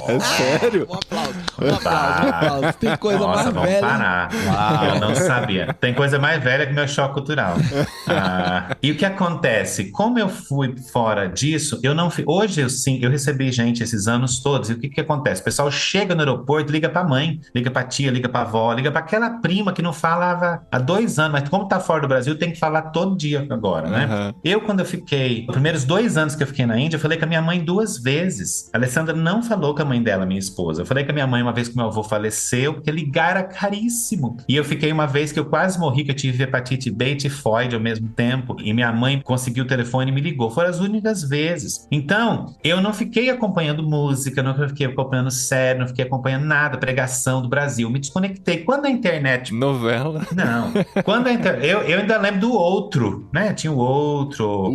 É sério? Um aplauso. Tem coisa mais velha. Parar. Eu não sabia. Tem coisa mais velha que meu choque cultural. E o que acontece? Como eu fui fora disso, eu não fui. Hoje eu recebi gente esses anos todos. E o que acontece? O pessoal chega no aeroporto, liga pra mãe, liga pra tia, liga pra avó, liga pra aquela prima que não falava há 2 anos, mas como tá fora do Brasil, tem que falar todo dia agora, né? Eu, quando eu fiquei, os primeiros 2 anos que eu fiquei na Índia, eu falei com a minha mãe 2 vezes. A Alessandra não falou com a mãe dela, minha esposa. Eu falei com a minha mãe uma vez que meu avô faleceu, porque ligar era caríssimo. E eu fiquei uma vez que eu quase morri, que eu tive hepatite B e tifoide ao mesmo tempo. E minha mãe conseguiu o telefone e me ligou. Foram as únicas vezes. Então, eu não fiquei acompanhando música, não fiquei acompanhando série, não fiquei acompanhando nada, pregação do Brasil. Me desconectei. Quando a internet... Novela? Não. Quando a internet... Eu ainda lembro do Outro, né? Tinha o Outro.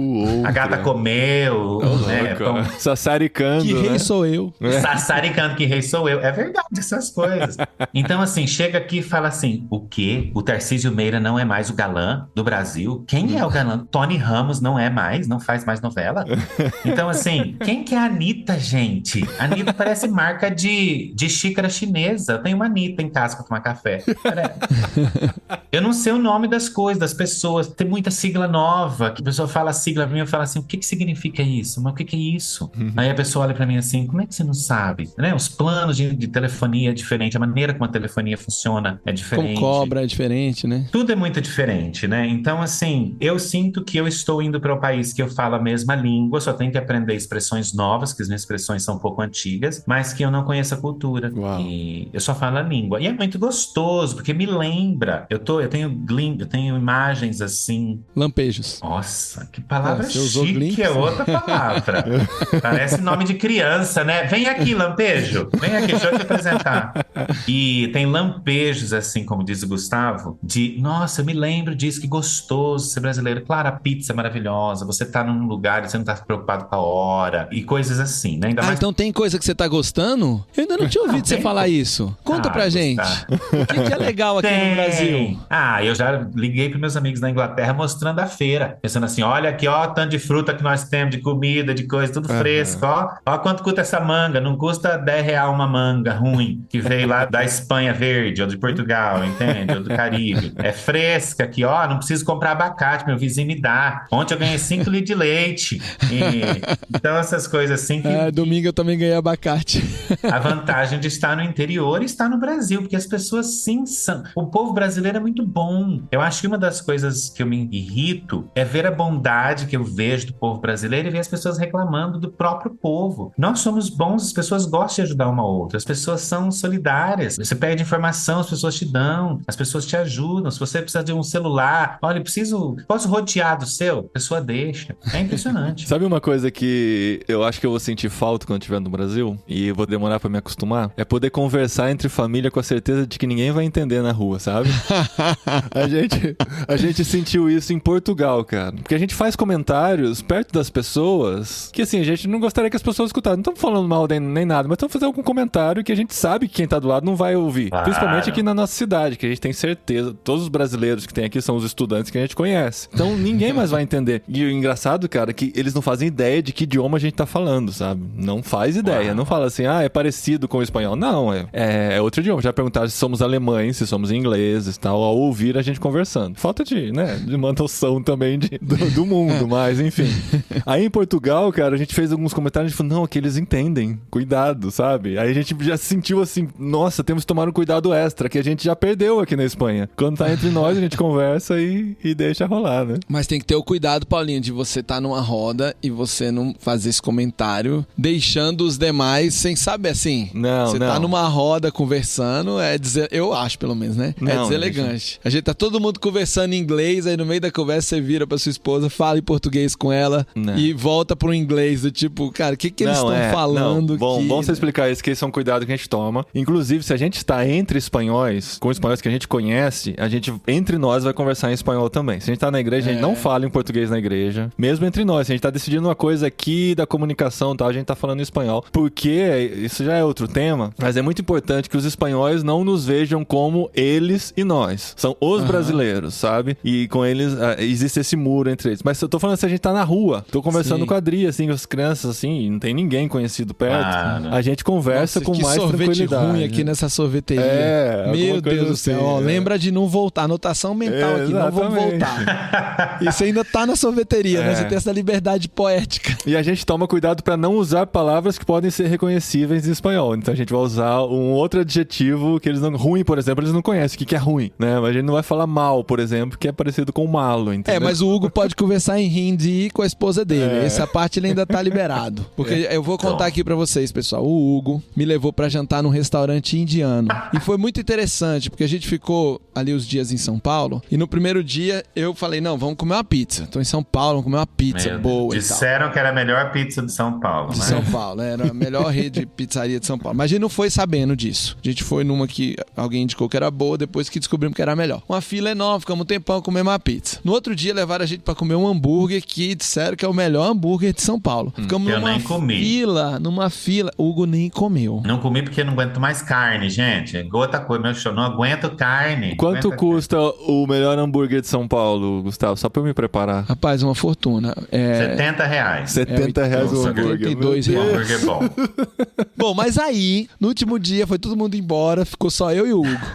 A Gata Comeu, né? Sassaricando, Que rei sou eu. Sassaricando, que rei sou eu. É verdade, essas coisas. Então, assim, chega aqui e fala assim, o quê? O Tarcísio Meira não é mais o galã do Brasil? Quem é o galã? Tony Ramos não é mais? Não faz mais novela? Então, assim, quem que é a Anitta, gente? A Anitta parece marca de xícara chinesa. Eu tenho uma Anitta em casa pra tomar café. Eu não sei o nome das coisas, das pessoas. Tem muita sigla nova, que a pessoa fala a sigla pra mim, eu falo assim, o que significa isso? Mas o que é isso? Aí a pessoa olha pra mim assim, como é que você não sabe? Né? Os planos de telefonia é diferente, a maneira como a telefonia funciona é diferente. Como cobra é diferente, né? Tudo é muito diferente, né? Então, assim, eu sinto que eu estou indo para o país que eu falo a mesma língua, só tenho que aprender expressões novas, que as minhas expressões são um pouco antigas, mas que eu não conheço a cultura. Uau. E eu só falo a língua. E é muito gostoso, porque me lembra. Eu tenho imagens assim. Lampejos. Nossa, que palavra você usou chique, glimpse? é outra palavra. Parece nome de criança, né? Vem aqui, lampejo. Vem aqui, deixa eu te apresentar. E tem lampejos, assim, como diz o Gustavo, de, nossa, eu me lembro disso, que gostoso ser brasileiro. Claro, a pizza é maravilhosa, você tá num lugar e você não tá preocupado com a hora, e coisas assim, né? Ainda mais... Então tem coisa que você tá gostando? Eu ainda não tinha ouvido você falar isso. Conta pra gente. O que é legal aqui no Brasil? Eu já liguei pros meus amigos na Inglaterra mostrando a feira, pensando assim, olha aqui, ó, tanto de fruta que nós temos, de comida, de coisa, tudo fresco, ó quanto custa essa manga, não custa R$10 uma manga ruim, que veio lá da Espanha verde, ou de Portugal, entende? Ou do Caribe. É fresca aqui, ó, não preciso comprar abacate, meu vizinho me dá. Ontem eu ganhei 5 litros de leite. Então essas coisas assim que... domingo eu também ganhei abacate. A vantagem de estar no interior e estar no Brasil, porque as pessoas sim são... O povo brasileiro é muito bom. Eu acho que uma das coisas que eu me irrito é ver a bondade que eu vejo do povo brasileiro e ver as pessoas reclamando do próprio povo. Nós somos bons, as pessoas gostam de ajudar uma outra, as pessoas são solidárias. Você pede informação, as pessoas te dão. As pessoas te ajudam. Se você precisa de um celular, olha, posso rotear do seu? A pessoa deixa. É impressionante. Sabe uma coisa que eu acho que eu vou sentir falta quando estiver no Brasil? E vou demorar pra me acostumar? É poder conversar entre família com a certeza de que ninguém vai entender na rua, sabe? A gente sentiu isso em Portugal, cara. Porque a gente faz comentários perto das pessoas que, assim, a gente não gostaria que as pessoas escutassem. Não estamos falando mal nem nada, mas estamos fazendo algum comentário que a gente sabe que quem tá do lado não vai ouvir. Claro. Principalmente aqui na nossa cidade, que a gente tem certeza. Todos os brasileiros que tem aqui são os estudantes que a gente conhece. Então ninguém mais vai entender. E o engraçado, cara, é que eles não fazem ideia de que idioma a gente tá falando, sabe? Não faz ideia. Uau. Não fala assim, é parecido com o espanhol. Não, é outro idioma. Já perguntaram se somos alemães, se somos ingleses e tal, ao ouvir a gente conversando. Falta de uma noção também do mundo, mas enfim. Aí em Portugal, cara, a gente fez alguns comentários e a gente falou, não, aqui eles entendem. Cuidado, sabe? Aí a gente já sentiu assim, nossa, temos que tomar um cuidado extra, que a gente já perdeu aqui na Espanha. Quando tá entre nós, a gente conversa e deixa rolar, né? Mas tem que ter o cuidado, Paulinho, de você estar numa roda e você não fazer esse comentário, deixando os demais sem saber, assim. Não, você tá numa roda conversando, eu acho, pelo menos, né? É deselegante. A gente tá todo mundo conversando em inglês, aí no meio da conversa você vira pra sua esposa, fala em português com ela e volta pro inglês, do tipo, cara, o que eles estão falando? Bom você explicar isso, que esse é um cuidado que a gente toma. Inclusive, se a gente está entre espanhóis, com espanhóis que a gente conhece, a gente, entre nós, vai conversar em espanhol também. Se a gente tá na igreja, a gente não fala em português na igreja. Mesmo entre nós, se a gente tá decidindo uma coisa aqui da comunicação e tal, a gente tá falando em espanhol. Porque, isso já é outro tema, mas é muito importante que os espanhóis não nos vejam como eles e nós. São os brasileiros, sabe? E com eles, existe esse muro entre eles. Mas eu tô falando assim, a gente tá na rua. Tô conversando com a Adri, assim, com as crianças, assim, não tem ninguém conhecido perto. A gente conversa com mais tranquilidade. Que sorvete ruim aqui nessa sorveteria. Meu Deus do céu. Ó, lembra de não voltar. Anotação mental aqui, não vamos voltar. E você ainda tá na sorveteria, né? Você tem essa liberdade poética. E a gente toma cuidado pra não usar palavras que podem ser reconhecíveis em espanhol. Então a gente vai usar um outro adjetivo que eles não... Ruim, por exemplo, eles não conhecem. O que é ruim, né? Mas a gente não vai falar mal, por exemplo, que é parecido com malo, entendeu? Mas o Hugo pode conversar em hindi com a esposa dele. Essa parte ele ainda tá liberado. Porque eu vou contar aqui pra vocês, pessoal. O Hugo me levou pra jantar num restaurante indiano. E foi muito interessante, porque a gente ficou ali os dias em São Paulo. E no primeiro dia eu falei, não, vamos comer uma pizza. Tô em São Paulo, vamos comer uma pizza boa. Disseram que era a melhor pizza de São Paulo. De São Paulo, era a melhor rede de pizzaria de São Paulo. Mas a gente não foi sabendo disso. A gente foi numa que alguém indicou que era boa, depois que descobrimos que era melhor. Uma fila enorme, ficamos um tempão comendo uma pizza. No outro dia levaram a gente pra comer um hambúrguer que disseram que é o melhor hambúrguer de São Paulo. Ficamos numa fila. O Hugo nem comeu. Não comi porque não aguento mais carne, gente. Outra coisa, meu show, não aguento carne. Quanto custa o melhor hambúrguer de São Paulo, Gustavo? Só pra eu me preparar. Rapaz, uma fortuna. R$70. R$70 o hambúrguer. R$72. Um hambúrguer bom. Bom, mas aí, no último dia, foi todo mundo embora, ficou só eu e o Hugo.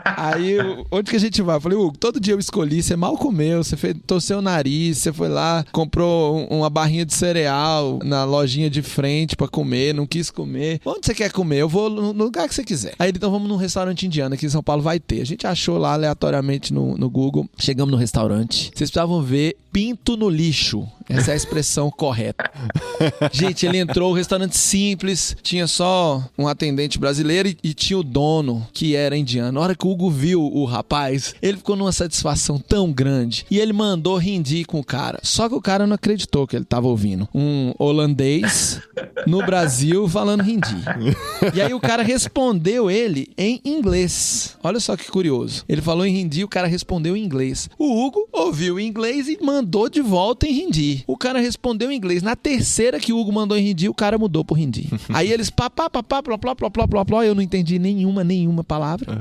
Aí, onde que a gente vai? Eu falei, Hugo, todo dia eu escolhi, você mal comeu, você torceu o nariz, você foi lá, comprou uma barrinha de cereal na lojinha de frente pra comer, não quis comer. Onde você quer comer? Eu vou no lugar que você quiser. Aí, então, vamos num restaurante indiano aqui em São Paulo, vai ter. A gente achou lá aleatoriamente no Google, chegamos no restaurante, vocês precisavam ver pinto no lixo. Essa é a expressão correta. Gente, ele entrou, o restaurante simples, tinha só um atendente brasileiro e tinha o dono, que era indiano. Na hora que o Hugo viu o rapaz, ele ficou numa satisfação tão grande. E ele mandou hindi com o cara. Só que o cara não acreditou que ele tava ouvindo um holandês no Brasil falando hindi. E aí o cara respondeu ele em inglês. Olha só que curioso. Ele falou em hindi, o cara respondeu em inglês. O Hugo ouviu em inglês e mandou de volta em hindi. O cara respondeu em inglês. Na terceira que o Hugo mandou em hindi, o cara mudou pro hindi. Aí eles papá, plá, eu não entendi nenhuma palavra.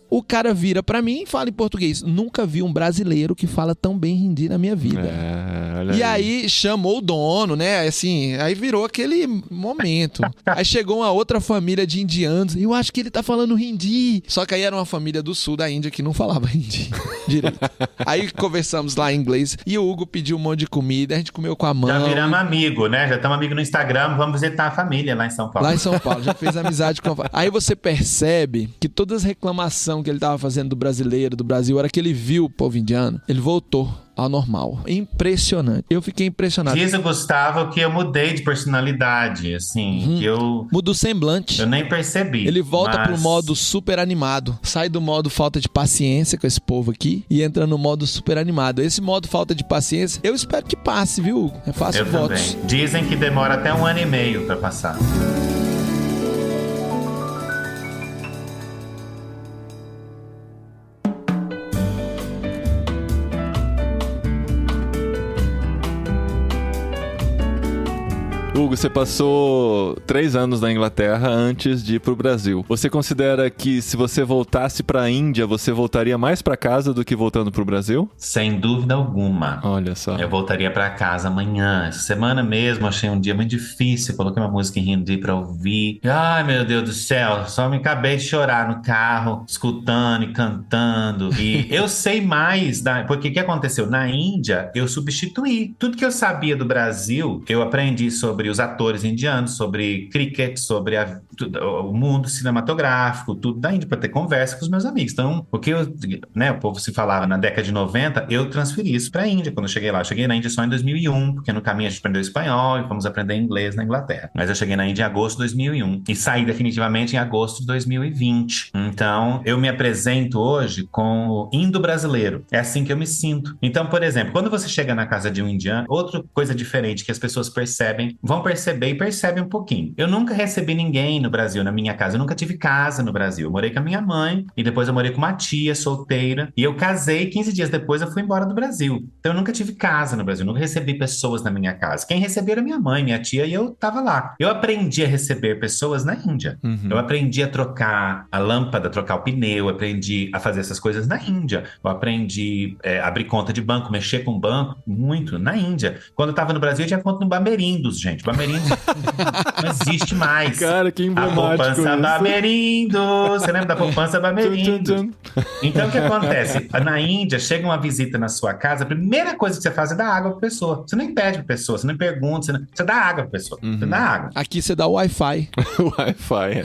O cara vira pra mim e fala em português. Nunca vi um brasileiro que fala tão bem hindi na minha vida. E aí chamou o dono, né? Assim, aí virou aquele momento. Aí chegou uma outra família de indianos. Eu acho que ele tá falando hindi. Só que aí era uma família do sul da Índia que não falava hindi direito. Aí conversamos lá em inglês e o Hugo pediu um monte de comida, a gente comeu com a mão. Já viramos amigo, né? Já estamos amigos no Instagram, vamos visitar a família lá em São Paulo. Lá em São Paulo, já fez amizade com a família. Aí você percebe que todas as reclamações que ele tava fazendo do brasileiro, do Brasil, era que ele viu o povo indiano, ele voltou. anormal. Impressionante. Eu fiquei impressionado. Diz o Gustavo que eu mudei de personalidade, assim, que eu... Muda o semblante. Eu nem percebi. Ele volta pro modo super animado. Sai do modo falta de paciência com esse povo aqui e entra no modo super animado. Esse modo falta de paciência, eu espero que passe, viu? É fácil votos. Também. Dizem que demora até 1 ano e meio pra passar. Hugo, você passou 3 anos na Inglaterra antes de ir pro Brasil. Você considera que se você voltasse pra Índia, você voltaria mais pra casa do que voltando pro Brasil? Sem dúvida alguma. Olha só. Eu voltaria pra casa amanhã. Essa semana mesmo achei um dia muito difícil. Coloquei uma música em hindi pra ouvir. Ai, meu Deus do céu. Só me acabei de chorar no carro, escutando e cantando. E eu sei mais porque o que aconteceu? Na Índia, eu substituí. Tudo que eu sabia do Brasil, eu aprendi sobre os atores indianos, sobre cricket, sobre o mundo cinematográfico, tudo da Índia, para ter conversa com os meus amigos. Então, o povo se falava na década de 90, eu transferi isso para a Índia quando eu cheguei lá. Eu cheguei na Índia só em 2001, porque no caminho a gente aprendeu espanhol e fomos aprender inglês na Inglaterra. Mas eu cheguei na Índia em agosto de 2001 e saí definitivamente em agosto de 2020. Então, eu me apresento hoje como indo-brasileiro. É assim que eu me sinto. Então, por exemplo, quando você chega na casa de um indiano, outra coisa diferente que as pessoas vão perceber e percebem um pouquinho. Eu nunca recebi ninguém no Brasil, na minha casa. Eu nunca tive casa no Brasil. Eu morei com a minha mãe e depois eu morei com uma tia solteira e eu casei. 15 dias depois eu fui embora do Brasil. Então eu nunca tive casa no Brasil. Eu nunca recebi pessoas na minha casa. Quem recebia era minha mãe, minha tia, e eu tava lá. Eu aprendi a receber pessoas na Índia. Eu aprendi a trocar a lâmpada, trocar o pneu. Eu aprendi a fazer essas coisas na Índia. Eu aprendi a abrir conta de banco, mexer com banco, muito na Índia. Quando eu tava no Brasil eu tinha conta no Bamerindos, gente. Bamerindos não existe mais. Cara, que emblemático. A poupança isso. Bamerindos. Você lembra da poupança Bamerindos? Então, o que acontece? Na Índia, chega uma visita na sua casa, a primeira coisa que você faz é dar água pra pessoa. Você nem pede pra pessoa, você nem pergunta, você dá água pra pessoa. Você dá água. Aqui você dá o Wi-Fi. Wi-Fi.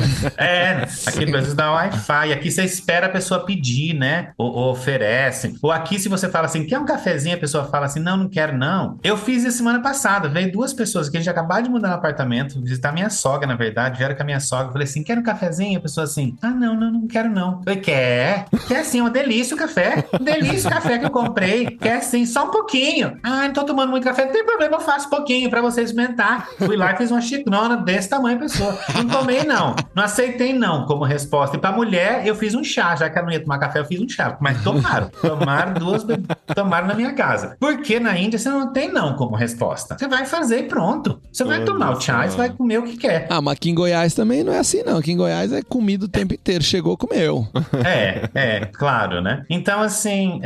Aqui no Brasil você dá Wi-Fi. Aqui você espera a pessoa pedir, né? Ou oferece. Ou aqui, se você fala assim, quer um cafezinho? A pessoa fala assim, não quero, não. Eu fiz isso semana passada. Veio 2 pessoas aqui, a gente acabaram de mudar no apartamento, visitar minha sogra, na verdade. Vieram com a minha sogra. Eu falei assim, quer um cafezinho? A pessoa assim, não quero, não. Eu falei, quer sim, uma delícia o café. Uma delícia o café que eu comprei. Quer sim, só um pouquinho. Não tô tomando muito café. Não tem problema, eu faço pouquinho pra você experimentar. Fui lá e fiz uma xicrona desse tamanho, pessoa. Não tomei, não. Não aceitei, não, como resposta. E pra mulher, eu fiz um chá. Já que ela não ia tomar café, eu fiz um chá. Mas tomaram. Tomaram na minha casa. Porque na Índia você não tem não como resposta. Você vai fazer e pronto. Você vai tomar o chá e você vai comer o que quer. Mas aqui em Goiás também não é assim, não. Aqui em Goiás é comida o tempo inteiro. Chegou, comeu. Claro, né? Então, assim,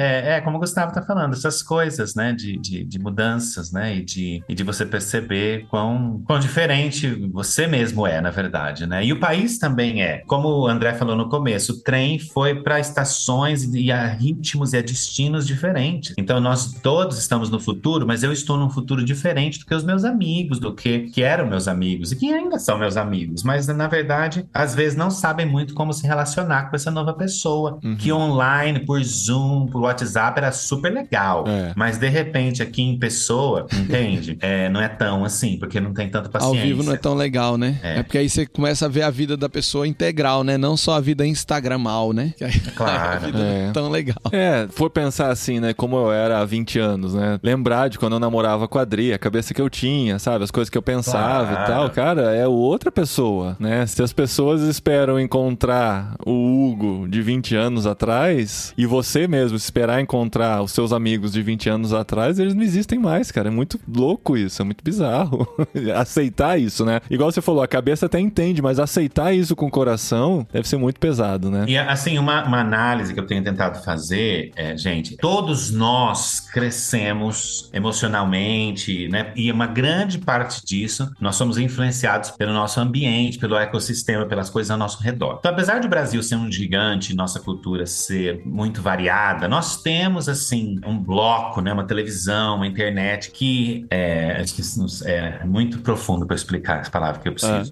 como o Gustavo tá falando, essas coisas, né, de mudanças, né, e de você perceber quão diferente você mesmo é, na verdade, né? E o país também é. Como o André falou no começo, o trem foi para estações e a ritmos e a destinos diferentes. Então, nós todos estamos no futuro, mas eu estou num futuro diferente do que os meus amigos, do que eram meus amigos e que ainda são meus amigos, mas na verdade, às vezes não sabem muito como se relacionar com essa nova pessoa, que online, por Zoom, por WhatsApp era super legal, mas de repente aqui em pessoa, entende? Não é tão assim, porque não tem tanta paciência. Ao vivo não é tão legal, né? É porque aí você começa a ver a vida da pessoa integral, né? Não só a vida instagramal, né? Que aí claro. A vida não é tão legal. For pensar assim, né? Como eu era há 20 anos, né? Lembrar de quando eu namorava com a Adri, a cabeça que eu tinha, sabe? As coisas que eu pensava e tal, cara, é outra pessoa, né? Se as pessoas esperam encontrar o Hugo de 20 anos atrás e você mesmo esperar encontrar os seus amigos de 20 anos atrás, eles não existem mais, cara. É muito louco isso, é muito bizarro. Aceitar isso, né? Igual você falou, a cabeça até entende, mas aceitar isso com o coração deve ser muito pesado, né? E assim, uma análise que eu tenho tentado fazer gente, todos nós crescemos emocionalmente, né? E uma grande parte parte disso. Nós somos influenciados pelo nosso ambiente, pelo ecossistema, pelas coisas ao nosso redor. Então, apesar de o Brasil ser um gigante, nossa cultura ser muito variada, nós temos, assim, um bloco, né, uma televisão, uma internet que é muito profundo para explicar as palavras que eu preciso.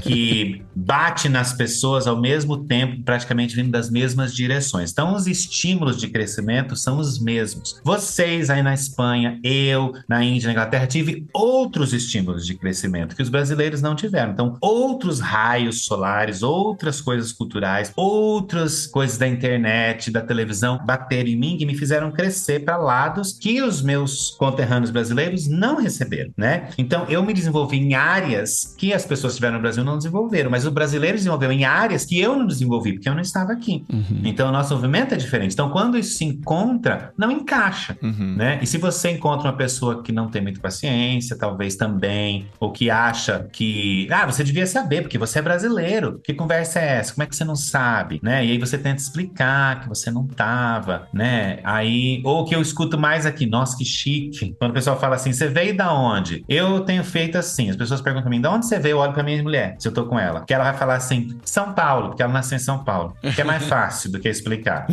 Que bate nas pessoas ao mesmo tempo, praticamente vindo das mesmas direções. Então, os estímulos de crescimento são os mesmos. Vocês aí na Espanha, eu na Índia, na Inglaterra, tive outros estímulos de crescimento que os brasileiros não tiveram. Então, outros raios solares, outras coisas culturais, outras coisas da internet, da televisão, bateram em mim e me fizeram crescer para lados que os meus conterrâneos brasileiros não receberam, né? Então, eu me desenvolvi em áreas que as pessoas que estiveram no Brasil não desenvolveram, mas o brasileiro desenvolveu em áreas que eu não desenvolvi, porque eu não estava aqui. Então, o nosso movimento é diferente. Então, quando isso se encontra, não encaixa, né? E se você encontra uma pessoa que não tem muita paciência, talvez também, ou que acha que, você devia saber, porque você é brasileiro. Que conversa é essa? Como é que você não sabe, né? E aí você tenta explicar que você não tava, né? Aí, ou que eu escuto mais aqui, nossa, que chique. Quando o pessoal fala assim, você veio da onde? Eu tenho feito assim, as pessoas perguntam pra mim, de onde você veio? Eu olho pra minha mulher, se eu tô com ela. Porque ela vai falar assim, São Paulo, porque ela nasceu em São Paulo. Que é mais fácil do que explicar.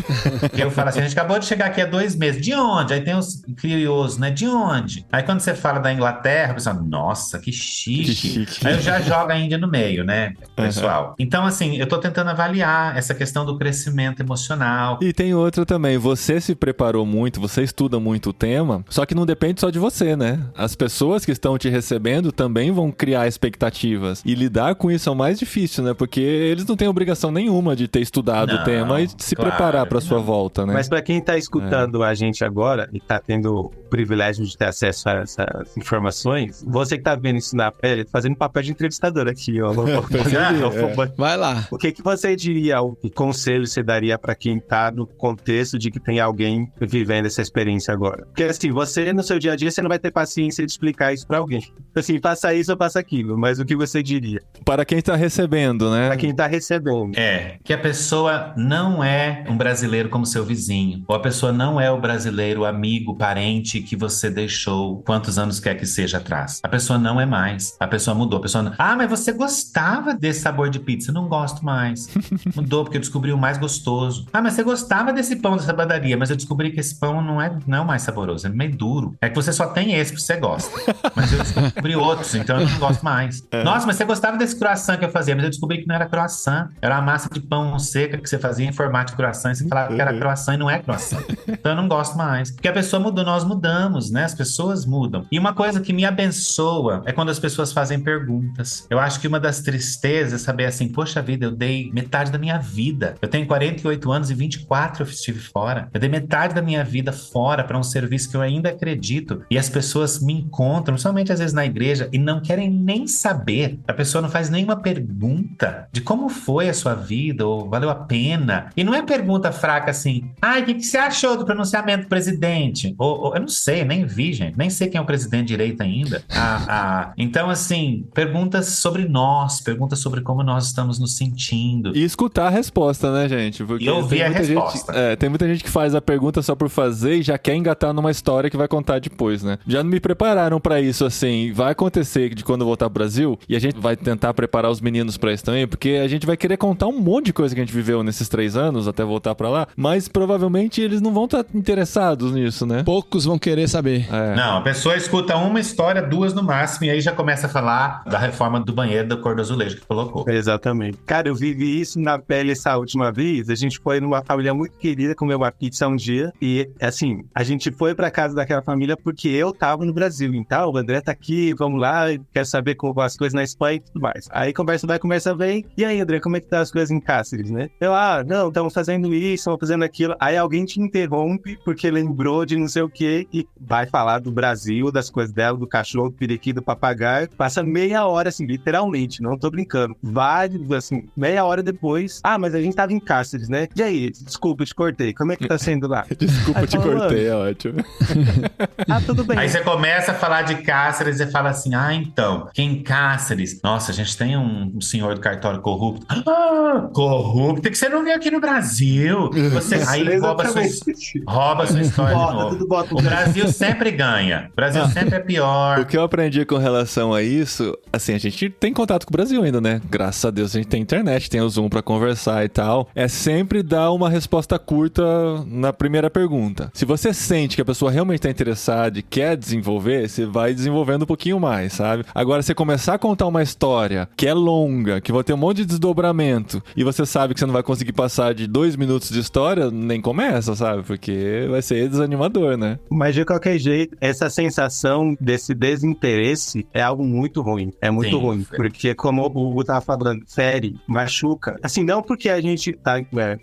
Eu falo assim, a gente acabou de chegar aqui há 2 meses. De onde? Aí tem os curiosos, né? De onde? Aí quando você fala da Inglaterra, o pessoal, nossa, que chique. Aí eu já jogo a Índia no meio, né, pessoal? Então, assim, eu tô tentando avaliar essa questão do crescimento emocional. E tem outra também, você se preparou muito, você estuda muito o tema, só que não depende só de você, né? As pessoas que estão te recebendo também vão criar expectativas. E lidar com isso é o mais difícil, né? Porque eles não têm obrigação nenhuma de ter estudado o tema e se preparar para sua volta, né? Mas para quem tá escutando a gente agora e tá tendo o privilégio de ter acesso a essas informações, você que tá vendo isso na pele, fazendo papel de entrevistador aqui, ó. Vai lá. O que você diria, o conselho você daria para quem tá no contexto de que tem alguém vivendo essa experiência agora? Porque assim, você no seu dia a dia, você não vai ter paciência de explicar isso para alguém. Assim, faça isso ou faça aquilo, mas o que você diria? Para quem tá recebendo, né? Para quem tá recebendo. Que a pessoa não é um brasileiro como seu vizinho, ou a pessoa não é o brasileiro amigo, parente que você deixou quantos anos quer que seja atrás. A pessoa não é mais. A pessoa mudou. A pessoa não... mas você gostava desse sabor de pizza? Não gosto mais. Mudou porque eu descobri o mais gostoso. Mas você gostava desse pão dessa padaria, mas eu descobri que esse pão não é o mais saboroso, é meio duro. É que você só tem esse que você gosta. Mas eu descobri outros, então eu não gosto mais. Nossa, mas você gostava desse croissant que eu fazia, mas eu descobri que não era croissant. Era uma massa de pão seca que você fazia em formato de croissant e você falava que era croissant e não é croissant. Então eu não gosto mais. Porque a pessoa mudou, nós mudamos, né? As pessoas mudam. E uma coisa que me abençoa é quando as pessoas fazem perguntas. Eu acho que uma das tristezas é saber assim, poxa vida, eu dei metade da minha vida. Eu tenho 48 anos e 24 eu estive fora. Eu dei metade da minha vida fora para um serviço que eu ainda acredito. E as pessoas me encontram, somente às vezes na igreja, e não querem nem saber. A pessoa não faz nenhuma pergunta de como foi a sua vida, ou valeu a pena. E não é pergunta fraca assim, o que você achou do pronunciamento do presidente? Ou eu não sei, nem vi, gente. Nem sei quem é o presidente direito ainda. Então, assim, perguntas sobre nós, perguntas sobre como nós estamos nos sentindo. E escutar a resposta, né, gente? Porque e ouvir a resposta. Tem muita gente que faz a pergunta só por fazer e já quer engatar numa história que vai contar depois, né? Já não me prepararam pra isso, assim. Vai acontecer de quando eu voltar pro Brasil, e a gente vai tentar preparar os meninos pra isso também, porque a gente vai querer contar um monte de coisa que a gente viveu nesses 3 anos até voltar pra lá, mas provavelmente eles não vão estar interessados nisso, né? Poucos vão querer saber. Não, a pessoa escuta uma história, 2 no máximo, e aí já começa a falar da reforma do banheiro da cor do azulejo que colocou. Exatamente. Cara, eu vivi isso na pele essa última vez. A gente foi numa família muito querida comer uma pizza um dia, e assim, a gente foi pra casa daquela família porque eu tava no Brasil. Então, o André tá aqui, vamos lá, quero saber como vão as coisas na Espanha e tudo mais. Aí conversa vai, conversa vem. E aí, André, como é que tá as coisas em Cáceres, né? Eu, não, estamos fazendo isso, estamos fazendo aquilo. Aí alguém te interrompe porque lembrou de não sei o quê e vai falar do Brasil, das coisas dela, do cachorro, do periquito, do papagaio. Passa meia hora, assim, literalmente, não tô brincando. Vai, assim, meia hora depois. Mas a gente tava em Cáceres, né? E aí, desculpa, te cortei. Como é que tá sendo lá? Desculpa, te cortei, é ótimo. Tudo bem. Aí você começa a falar de Cáceres e fala assim, então, que em Cáceres, nossa, a gente tem um senhor do cartório corrupto. Corrupto, que você não viu aqui no Brasil. Você aí rouba sua história de novo. O Brasil sempre ganha. O Brasil sempre é pior. melhor. O que eu aprendi com relação a isso, assim, a gente tem contato com o Brasil ainda, né? Graças a Deus a gente tem internet, tem o Zoom pra conversar e tal. É sempre dar uma resposta curta na primeira pergunta. Se você sente que a pessoa realmente tá interessada e quer desenvolver, você vai desenvolvendo um pouquinho mais, sabe? Agora, você começar a contar uma história que é longa, que vai ter um monte de desdobramento, e você sabe que você não vai conseguir passar de 2 minutos de história, nem começa, sabe? Porque vai ser desanimador, né? Mas de qualquer jeito, essa sensação desse desinteresse é algo muito ruim. É muito ruim. Porque como o Hugo tava falando, fere, machuca. Assim, não porque a gente tá,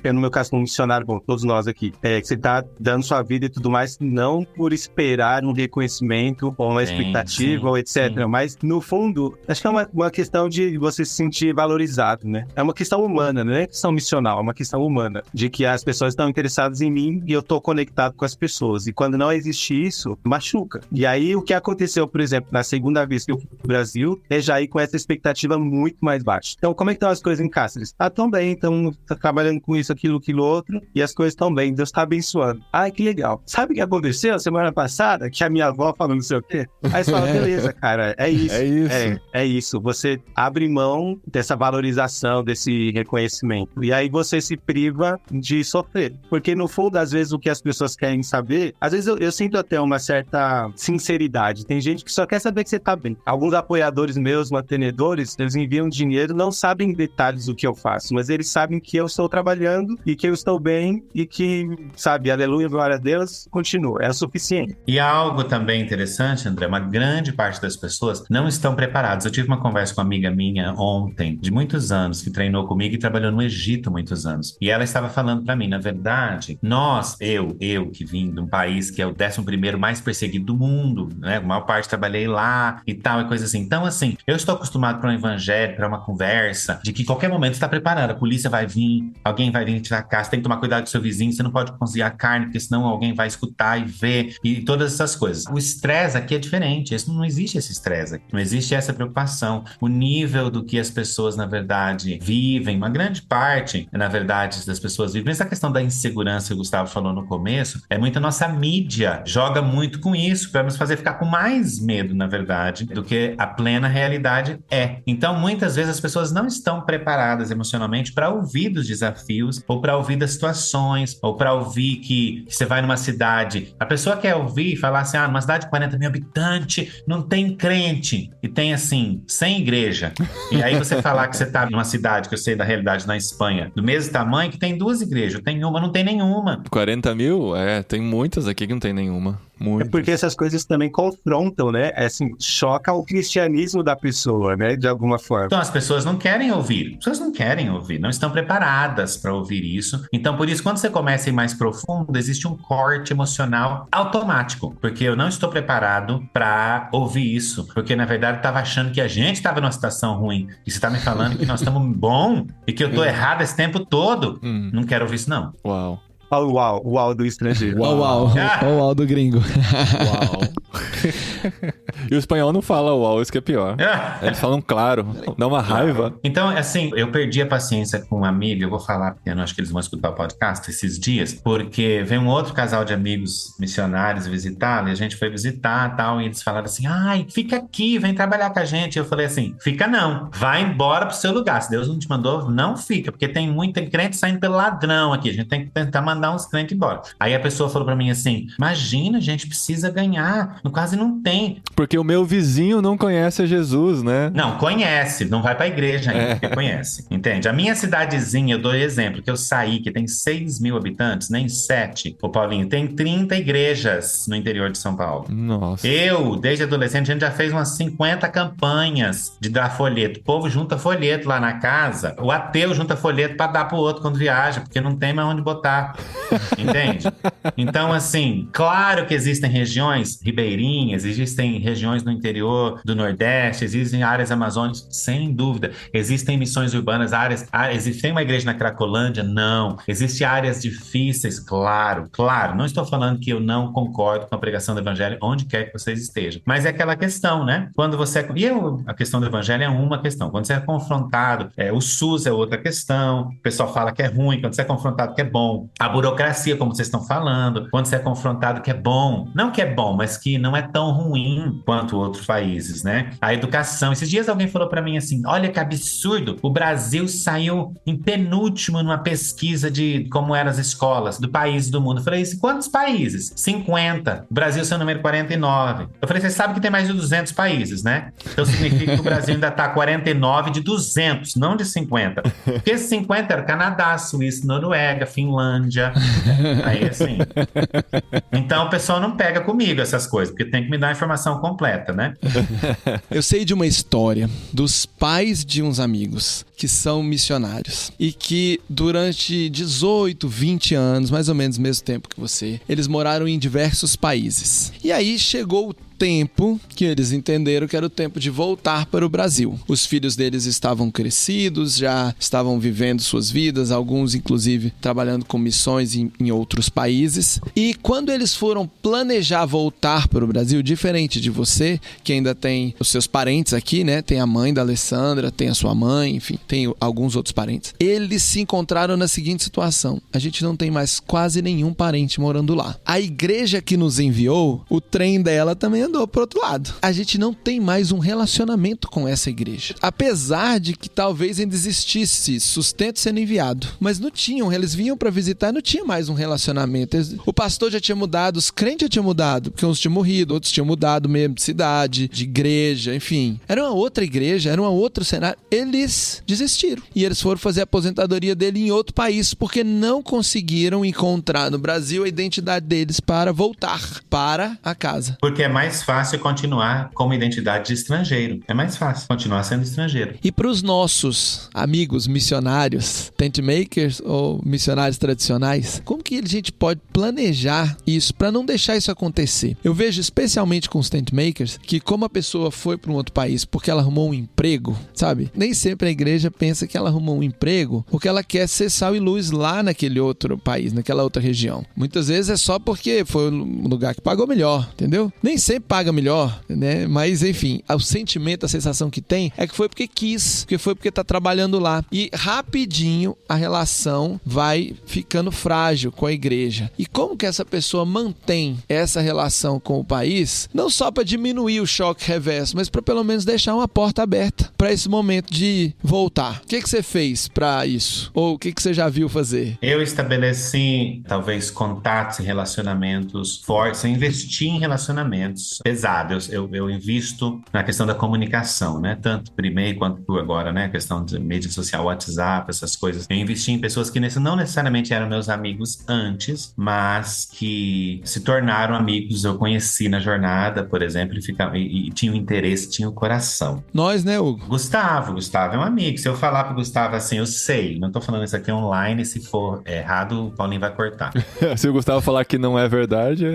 no meu caso, como missionário, bom, todos nós aqui, que você tá dando sua vida e tudo mais, não por esperar um reconhecimento ou uma expectativa ou etc. Mas, no fundo, acho que é uma questão de você se sentir valorizado, né? É uma questão humana, não é questão missional, é uma questão humana. De que as pessoas estão interessadas em mim e eu tô conectado com as pessoas. E quando não existe isso, machuca. E aí, o que aconteceu, por exemplo, na segunda vez que eu fui pro Brasil, é já ir com essa expectativa muito mais baixa. Então, como é que estão as coisas em Cáceres? Ah, tão bem, então tá trabalhando com isso, aquilo outro, e as coisas estão bem, Deus tá abençoando. Ai, que legal. Sabe o que aconteceu semana passada? Que a minha avó falou não sei o quê? Aí você fala, beleza, cara, é isso. É isso. Você abre mão dessa valorização, desse reconhecimento. E aí você se priva de sofrer. Porque no fundo, às vezes, o que as pessoas querem saber, às vezes eu sinto até uma certa sinceridade. Tem gente que só quer saber que você tá bem. Alguns apoiadores meus, mantenedores, eles enviam dinheiro, não sabem em detalhes o que eu faço, mas eles sabem que eu estou trabalhando e que eu estou bem e que, sabe, aleluia, glória a Deus, continua. É o suficiente. E algo também interessante, André, uma grande parte das pessoas não estão preparadas. Eu tive uma conversa com uma amiga minha ontem, de muitos anos, que treinou comigo e trabalhou no Egito muitos anos. E ela estava falando para mim, na verdade, eu que vim de um país que é o 11º mais perseguido do mundo, né? A maior parte trabalhei lá e tal, e coisa assim. Então, assim, eu estou acostumado para um evangelho, para uma conversa, de que qualquer momento você está preparado, a polícia vai vir, alguém vai vir te dar casa, você tem que tomar cuidado com seu vizinho, você não pode cozinhar carne, porque senão alguém vai escutar e ver, e todas essas coisas. O estresse aqui é diferente, não existe esse estresse aqui, não existe essa preocupação. O nível do que as pessoas, na verdade, vivem, uma grande parte, na verdade, das pessoas vivem. Essa questão da insegurança que o Gustavo falou no começo, é muito a nossa mídia, joga muito com isso, para nos fazer ficar com mais medo, na verdade, do que a plena realidade é. Então, muitas vezes as pessoas não estão preparadas emocionalmente para ouvir dos desafios, ou para ouvir das situações, ou para ouvir que você vai numa cidade. A pessoa quer ouvir e falar assim, numa cidade de 40 mil habitantes, não tem crente, e tem assim, 100 igrejas. E aí você falar que você tá numa cidade, que eu sei da realidade na Espanha, do mesmo tamanho, que tem 2 igrejas, tem uma, não tem nenhuma. 40 mil? Tem muitas aqui que não tem nenhuma. Muitas. É porque essas coisas também confrontam, né? Assim, choca o cristianismo da pessoa, né? De alguma forma. Então, as pessoas não querem ouvir. As pessoas não querem ouvir, não estão preparadas para ouvir isso. Então, por isso, quando você começa a ir mais profundo, existe um corte emocional automático. Porque eu não estou preparado para ouvir isso. Porque, na verdade, eu estava achando que a gente estava numa situação ruim. E você está me falando que nós estamos bom e que eu estou errado esse tempo todo. Não quero ouvir isso, não. Uau. O uau do estrangeiro. O uau do gringo. Uau. E o espanhol não fala uau, isso que é pior. Eles falam claro, dá uma raiva. Então, assim, eu perdi a paciência com uma amiga, eu vou falar, porque eu não acho que eles vão escutar o podcast esses dias, porque veio um outro casal de amigos missionários visitar, e a gente foi visitar e tal, e eles falaram assim, fica aqui, vem trabalhar com a gente. Eu falei assim, fica não, vai embora pro seu lugar, se Deus não te mandou, não fica, porque tem crente saindo pelo ladrão aqui, a gente tem que tentar mandar uns crentes embora. Aí a pessoa falou pra mim assim, imagina, a gente precisa ganhar, quase não tem. Porque o meu vizinho não conhece a Jesus, né? Não, conhece, não vai pra igreja ainda, porque conhece, entende? A minha cidadezinha, eu dou exemplo, que eu saí, que tem 6 mil habitantes, nem 7, ô Paulinho, tem 30 igrejas no interior de São Paulo. Nossa. Eu, desde adolescente, a gente já fez umas 50 campanhas de dar folheto. O povo junta folheto lá na casa, o ateu junta folheto pra dar pro outro quando viaja, porque não tem mais onde botar, entende? Então, assim, claro que existem regiões ribeirinhas, existem regiões no interior do Nordeste, existem áreas amazônicas, sem dúvida. Existem missões urbanas, existe uma igreja na Cracolândia? Não. Existem áreas difíceis? Claro. Não estou falando que eu não concordo com a pregação do evangelho onde quer que vocês estejam. Mas é aquela questão, né? Quando você... a questão do evangelho é uma questão. Quando você é confrontado, o SUS é outra questão. O pessoal fala que é ruim. Quando você é confrontado que é bom. A burocracia, como vocês estão falando. Quando você é confrontado que é bom. Não que é bom, mas que não é tão ruim quanto outros países, né? A educação. Esses dias alguém falou pra mim assim, olha que absurdo, o Brasil saiu em penúltimo numa pesquisa de como eram as escolas do país do mundo. Eu falei, quantos países? 50. O Brasil é o número 49. Eu falei, você sabe que tem mais de 200 países, né? Então significa que o Brasil ainda tá 49 de 200, não de 50. Porque esses 50 era Canadá, Suíça, Noruega, Finlândia. Aí assim. Então o pessoal não pega comigo essas coisas, porque tem que me dar a informação completa, né? Eu sei de uma história dos pais de uns amigos que são missionários e que durante 18, 20 anos, mais ou menos o mesmo tempo que você, eles moraram em diversos países. E aí chegou o tempo que eles entenderam que era o tempo de voltar para o Brasil. Os filhos deles estavam crescidos, já estavam vivendo suas vidas, alguns inclusive trabalhando com missões em outros países. E quando eles foram planejar voltar para o Brasil, diferente de você, que ainda tem os seus parentes aqui, né? Tem a mãe da Alessandra, tem a sua mãe, enfim, tem alguns outros parentes. Eles se encontraram na seguinte situação: a gente não tem mais quase nenhum parente morando lá. A igreja que nos enviou, o trem dela também andou pro outro lado. A gente não tem mais um relacionamento com essa igreja. Apesar de que talvez ainda existisse sustento sendo enviado. Mas não tinham, eles vinham para visitar e não tinha mais um relacionamento. O pastor já tinha mudado, os crentes já tinham mudado, porque uns tinham morrido, outros tinham mudado mesmo de cidade, de igreja, enfim. Era uma outra igreja, era um outro cenário. Eles desistiram. E eles foram fazer a aposentadoria dele em outro país, porque não conseguiram encontrar no Brasil a identidade deles para voltar para a casa. Porque é mais fácil continuar como identidade de estrangeiro. É mais fácil continuar sendo estrangeiro. E para os nossos amigos missionários, tent makers ou missionários tradicionais, como que a gente pode planejar isso para não deixar isso acontecer? Eu vejo especialmente com os tent makers que como a pessoa foi para um outro país porque ela arrumou um emprego, sabe? Nem sempre a igreja pensa que ela arrumou um emprego porque ela quer ser sal e luz lá naquele outro país, naquela outra região. Muitas vezes é só porque foi o lugar que pagou melhor, entendeu? Nem sempre paga melhor, né? Mas enfim, o sentimento, a sensação que tem é que foi porque quis, porque foi porque tá trabalhando lá. E rapidinho a relação vai ficando frágil com a igreja. E como que essa pessoa mantém essa relação com o país, não só para diminuir o choque reverso, mas para pelo menos deixar uma porta aberta para esse momento de voltar? O que você fez para isso? Ou o que você já viu fazer? Eu estabeleci talvez contatos e relacionamentos fortes. Eu investi em relacionamentos pesados. Eu invisto na questão da comunicação, né? Tanto por e-mail quanto por agora, né? A questão de mídia social, WhatsApp, essas coisas. Eu investi em pessoas que não necessariamente eram meus amigos antes, mas que se tornaram amigos. Eu conheci na jornada, por exemplo, e tinham interesse, tinham coração. Nós, né, Hugo? Gustavo é um amigo. Se eu falar pro Gustavo assim, eu sei, não tô falando isso aqui online, se for errado, o Paulinho vai cortar. Se o Gustavo falar que não é verdade...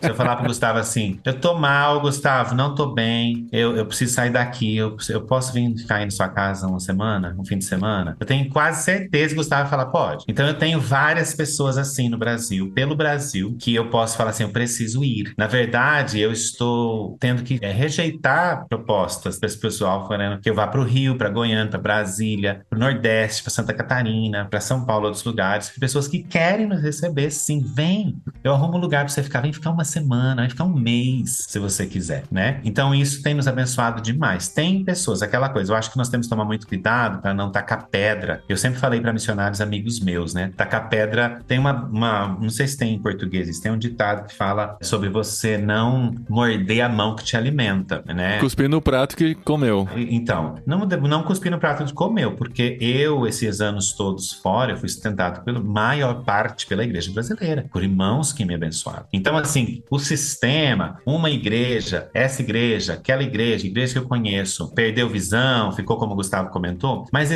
Se eu falar pro Gustavo assim, eu tô mal, Gustavo, não tô bem, eu preciso sair daqui, eu posso vir ficar aí na sua casa uma semana, um fim de semana? Eu tenho quase certeza que o Gustavo vai falar, pode. Então eu tenho várias pessoas assim no Brasil, pelo Brasil, que eu posso falar assim, eu preciso ir. Na verdade, eu estou tendo que rejeitar propostas desse pessoal falando que eu vá pro Rio, pra Goiânia, pra Brasília, pro Nordeste, pra Santa Catarina, pra São Paulo, outros lugares, pessoas que querem nos receber, sim, vem. Eu arrumo um lugar pra você ficar, vem ficar uma semana, vai ficar um mês, se você quiser, né? Então isso tem nos abençoado demais. Tem pessoas, aquela coisa, eu acho que nós temos que tomar muito cuidado para não tacar pedra. Eu sempre falei para missionários amigos meus, né? Tacar pedra, tem não sei se tem em português, tem um ditado que fala sobre você não morder a mão que te alimenta, né? Cuspir no prato que comeu. Então, não cuspir no prato que comeu, porque esses anos todos fora, eu fui sustentado pela maior parte pela igreja brasileira, por irmãos que me abençoaram. Então, assim, o sistema, uma igreja, essa igreja, aquela igreja que eu conheço, perdeu visão, ficou como o Gustavo comentou, mas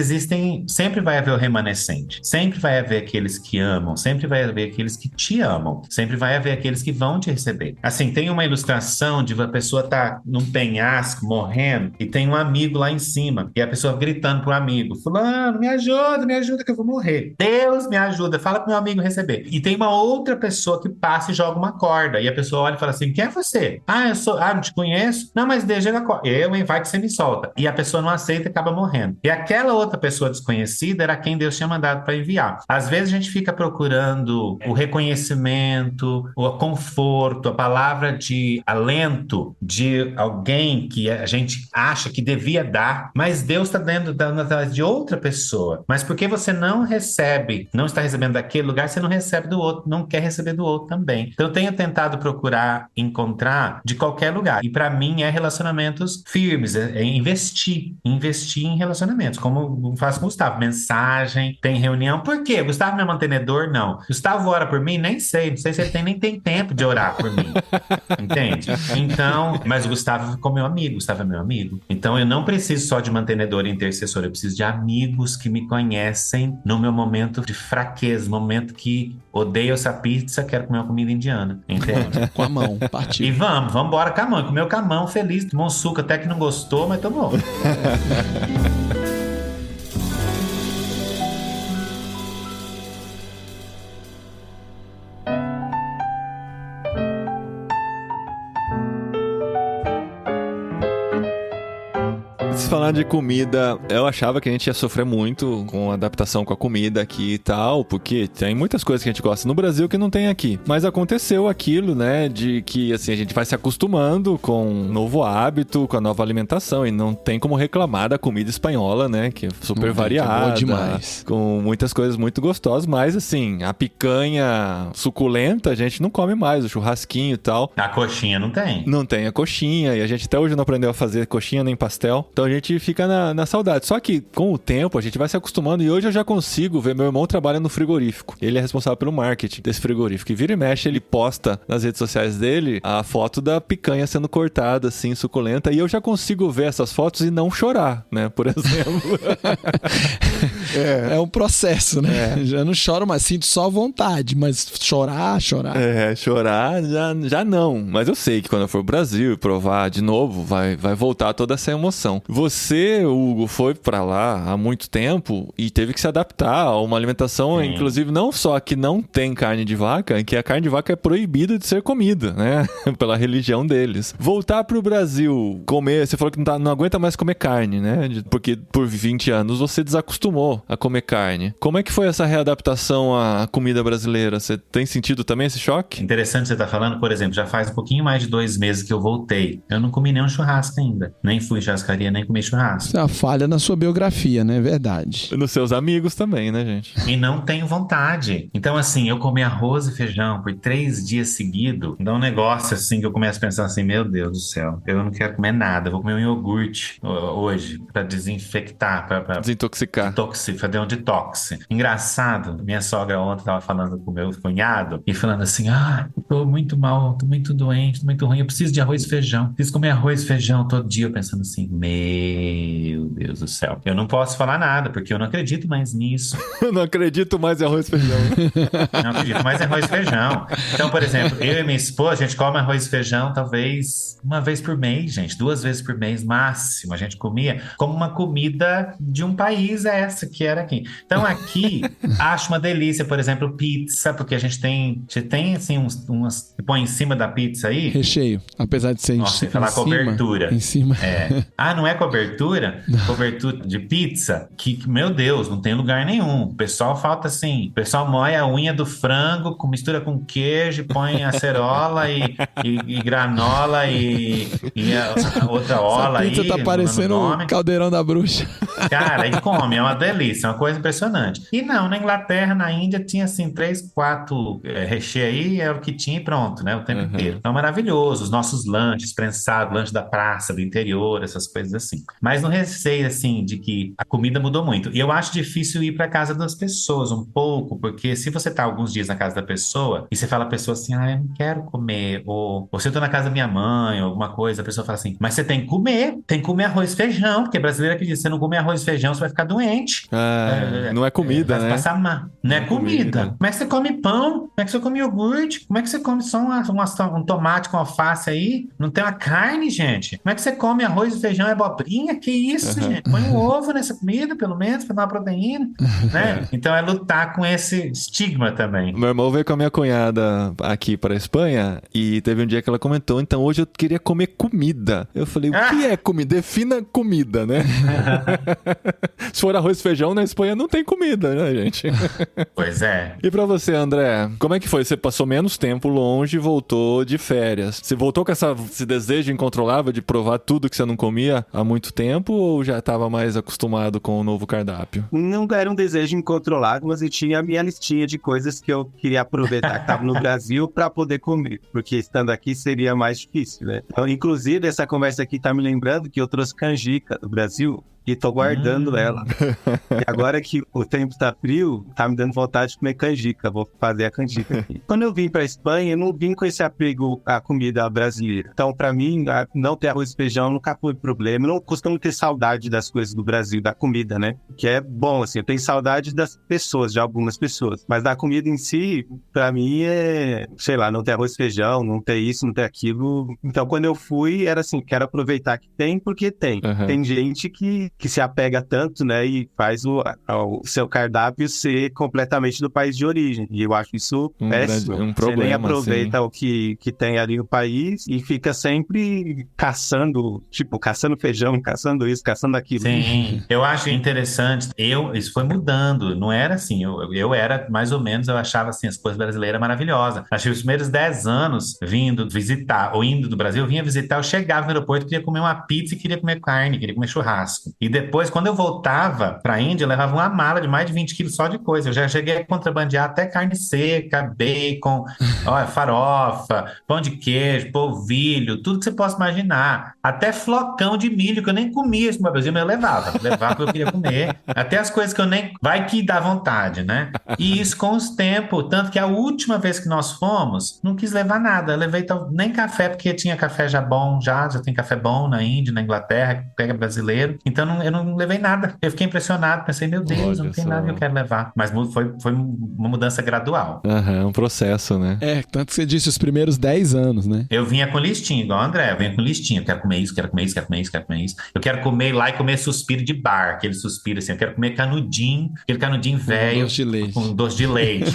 sempre vai haver o remanescente, sempre vai haver aqueles que amam, sempre vai haver aqueles que te amam, sempre vai haver aqueles que vão te receber. Assim, tem uma ilustração de uma pessoa tá num penhasco, morrendo, e tem um amigo lá em cima, e a pessoa gritando pro amigo, fulano, me ajuda que eu vou morrer. Deus me ajuda, fala pro meu amigo receber. E tem uma outra pessoa que passa e joga uma corda, e a pessoa olha e fala assim, quem é você? você. Não te conheço. Não, mas deixa hein, vai que você me solta. E a pessoa não aceita e acaba morrendo. E aquela outra pessoa desconhecida era quem Deus tinha mandado para enviar. Às vezes a gente fica procurando o reconhecimento, o conforto, a palavra de alento de alguém que a gente acha que devia dar, mas Deus está dando atrás de outra pessoa. Mas porque você não está recebendo daquele lugar, você não recebe do outro, não quer receber do outro também. Então eu tenho tentado procurar encontrar de qualquer lugar. E para mim é relacionamentos firmes, é investir em relacionamentos, como eu faço com o Gustavo. Mensagem, tem reunião. Por quê? Gustavo não é mantenedor? Não. Gustavo ora por mim? Nem sei se ele nem tem tempo de orar por mim. Entende? Então, mas o Gustavo ficou meu amigo, Gustavo é meu amigo. Então eu não preciso só de mantenedor e intercessor, eu preciso de amigos que me conhecem no meu momento de fraqueza, no momento que odeio essa pizza, quero comer uma comida indiana. Entende? Com a mão, partiu. E vamos embora com a mão. Comeu com a mão, feliz, tomou um suco até que não gostou, mas tomou. Falando de comida, eu achava que a gente ia sofrer muito com a adaptação com a comida aqui e tal, porque tem muitas coisas que a gente gosta no Brasil que não tem aqui. Mas aconteceu aquilo, né, de que assim, a gente vai se acostumando com um novo hábito, com a nova alimentação, e não tem como reclamar da comida espanhola, né, que é super variada, boa demais, com muitas coisas muito gostosas, mas assim, a picanha suculenta a gente não come mais, o churrasquinho e tal. A coxinha não tem. Não tem a coxinha, e a gente até hoje não aprendeu a fazer coxinha nem pastel, então a gente fica na saudade. Só que com o tempo a gente vai se acostumando, e hoje eu já consigo ver, meu irmão trabalha no frigorífico, ele é responsável pelo marketing desse frigorífico, e vira e mexe ele posta nas redes sociais dele a foto da picanha sendo cortada assim, suculenta, e eu já consigo ver essas fotos e não chorar, né, por exemplo. É um processo, né? Já não choro mais, sinto só vontade, mas chorar. Chorar já não, mas eu sei que quando eu for pro Brasil e provar de novo, vai voltar toda essa emoção. Você, Hugo, foi pra lá há muito tempo e teve que se adaptar a uma alimentação, inclusive não só que não tem carne de vaca, que a carne de vaca é proibida de ser comida, né? Pela religião deles. Voltar pro Brasil, comer, você falou que não aguenta mais comer carne, né? Porque por 20 anos você desacostumou a comer carne. Como é que foi essa readaptação à comida brasileira? Você tem sentido também esse choque? Interessante você estar falando, por exemplo, já faz um pouquinho mais de 2 meses que eu voltei. Eu não comi nenhum churrasco ainda. Nem fui em churrascaria, nem comi churrasco. Isso é uma falha na sua biografia, né? Verdade. Nos seus amigos também, né, gente? E não tenho vontade. Então, assim, eu comi arroz e feijão por 3 dias seguidos. Dá um negócio assim que eu começo a pensar assim, meu Deus do céu, eu não quero comer nada. Eu vou comer um iogurte hoje pra desinfectar, pra desintoxicar. Fazer um detox. Engraçado, minha sogra ontem tava falando com o meu cunhado e falando assim, eu tô muito mal, tô muito doente, tô muito ruim, eu preciso de arroz e feijão. Preciso comer arroz e feijão todo dia. Eu pensando assim, meu Deus do céu. Eu não posso falar nada, porque eu não acredito mais nisso. Eu não acredito mais em arroz e feijão. Não acredito mais em arroz e feijão. Então, por exemplo, eu e minha esposa, a gente come arroz e feijão talvez uma vez por mês, gente. 2 vezes por mês, máximo. A gente comia como uma comida de um país essa que era aqui. Então, aqui, acho uma delícia, por exemplo, pizza, porque a gente tem assim, umas que põe em cima da pizza aí. Recheio, apesar de ser Nossa, falar cobertura. Em cima. Não é cobertura? Não. Cobertura de pizza, que, meu Deus, não tem lugar nenhum. O pessoal falta assim, o pessoal moe a unha do frango, mistura com queijo, põe acerola e granola e a outra ola aí. Essa pizza tá parecendo o caldeirão da bruxa. Cara, e come, é uma delícia, é uma coisa impressionante. E não, na Inglaterra, na Índia, tinha assim 3, 4 recheio aí, era o que tinha e pronto, né, o tempo inteiro. Então, maravilhoso, os nossos lanches, prensado, lanche da praça, do interior, essas coisas assim. Mas no receio, assim, de que a comida mudou muito. E eu acho difícil ir pra casa das pessoas um pouco, porque se você tá alguns dias na casa da pessoa e você fala a pessoa assim, eu não quero comer, ou se eu tô na casa da minha mãe, ou alguma coisa, a pessoa fala assim, mas você tem que comer arroz e feijão, porque brasileiro que diz, você não comer arroz e feijão, você vai ficar doente. Não é comida, né? Passar mal. Não é comida. Como é que você come pão? Como é que você come iogurte? Como é que você come só um tomate com alface aí? Não tem uma carne, gente? Como é que você come arroz e feijão? É abobrinha? manteiguinha, que isso, gente? Põe um ovo nessa comida, pelo menos, pra dar uma proteína, né? Então é lutar com esse estigma também. Meu irmão veio com a minha cunhada aqui para a Espanha e teve um dia que ela comentou, então hoje eu queria comer comida. Eu falei, o que é comida? Defina comida, né? Se for arroz e feijão, na Espanha não tem comida, né, gente? Pois é. E pra você, André, como é que foi? Você passou menos tempo longe e voltou de férias. Você voltou com esse desejo incontrolável de provar tudo que você não comia há muito tempo ou já estava mais acostumado com o novo cardápio? Não era um desejo incontrolável, mas eu tinha a minha listinha de coisas que eu queria aproveitar que estava no Brasil para poder comer, porque estando aqui seria mais difícil, né? Então, inclusive, essa conversa aqui tá me lembrando que eu trouxe canjica do Brasil e tô guardando ela. E agora que o tempo tá frio, tá me dando vontade de comer canjica. Vou fazer a canjica aqui. Quando eu vim pra Espanha, eu não vim com esse apego à comida brasileira. Então, pra mim, não ter arroz e feijão nunca foi problema. Eu não costumo ter saudade das coisas do Brasil, da comida, né? Que é bom, assim. Eu tenho saudade das pessoas, de algumas pessoas. Mas da comida em si, pra mim, sei lá, não ter arroz e feijão, não ter isso, não ter aquilo. Então, quando eu fui, era assim, quero aproveitar que tem, porque tem. Tem gente que se apega tanto, né, e faz o seu cardápio ser completamente do país de origem. E eu acho isso péssimo. Um problema, você nem aproveita o que tem ali no país e fica sempre caçando feijão, caçando isso, caçando aquilo. Sim, eu acho interessante. Isso foi mudando. Não era assim. Eu era mais ou menos, eu achava assim, as coisas brasileiras maravilhosas. Achei os primeiros 10 anos vindo visitar, ou indo do Brasil, eu vinha visitar, eu chegava no aeroporto, queria comer uma pizza e queria comer carne, queria comer churrasco. E depois, quando eu voltava para a Índia, eu levava uma mala de mais de 20 quilos só de coisa. Eu já cheguei a contrabandear até carne seca, bacon, farofa, pão de queijo, polvilho, tudo que você possa imaginar. Até flocão de milho, que eu nem comia isso no Brasil, mas eu levava porque eu queria comer. Até as coisas que eu nem... Vai que dá vontade, né? E isso com os tempos. Tanto que a última vez que nós fomos, não quis levar nada. Eu levei nem café, porque tinha café já bom, já tem café bom na Índia, na Inglaterra, que pega brasileiro. Então, eu não levei nada. Eu fiquei impressionado. Pensei, meu Deus, não tem nada que eu quero levar. Mas foi uma mudança gradual. Um processo, né? Tanto que você disse os primeiros 10 anos, né? Eu vinha com listinha, igual o André. Eu vinha com listinha. Eu quero comer isso, quero comer isso, quero comer isso, quero comer isso. Eu quero comer lá e comer suspiro de bar. Aquele suspiro assim. Eu quero comer canudinho, aquele canudinho velho. Com doce de leite.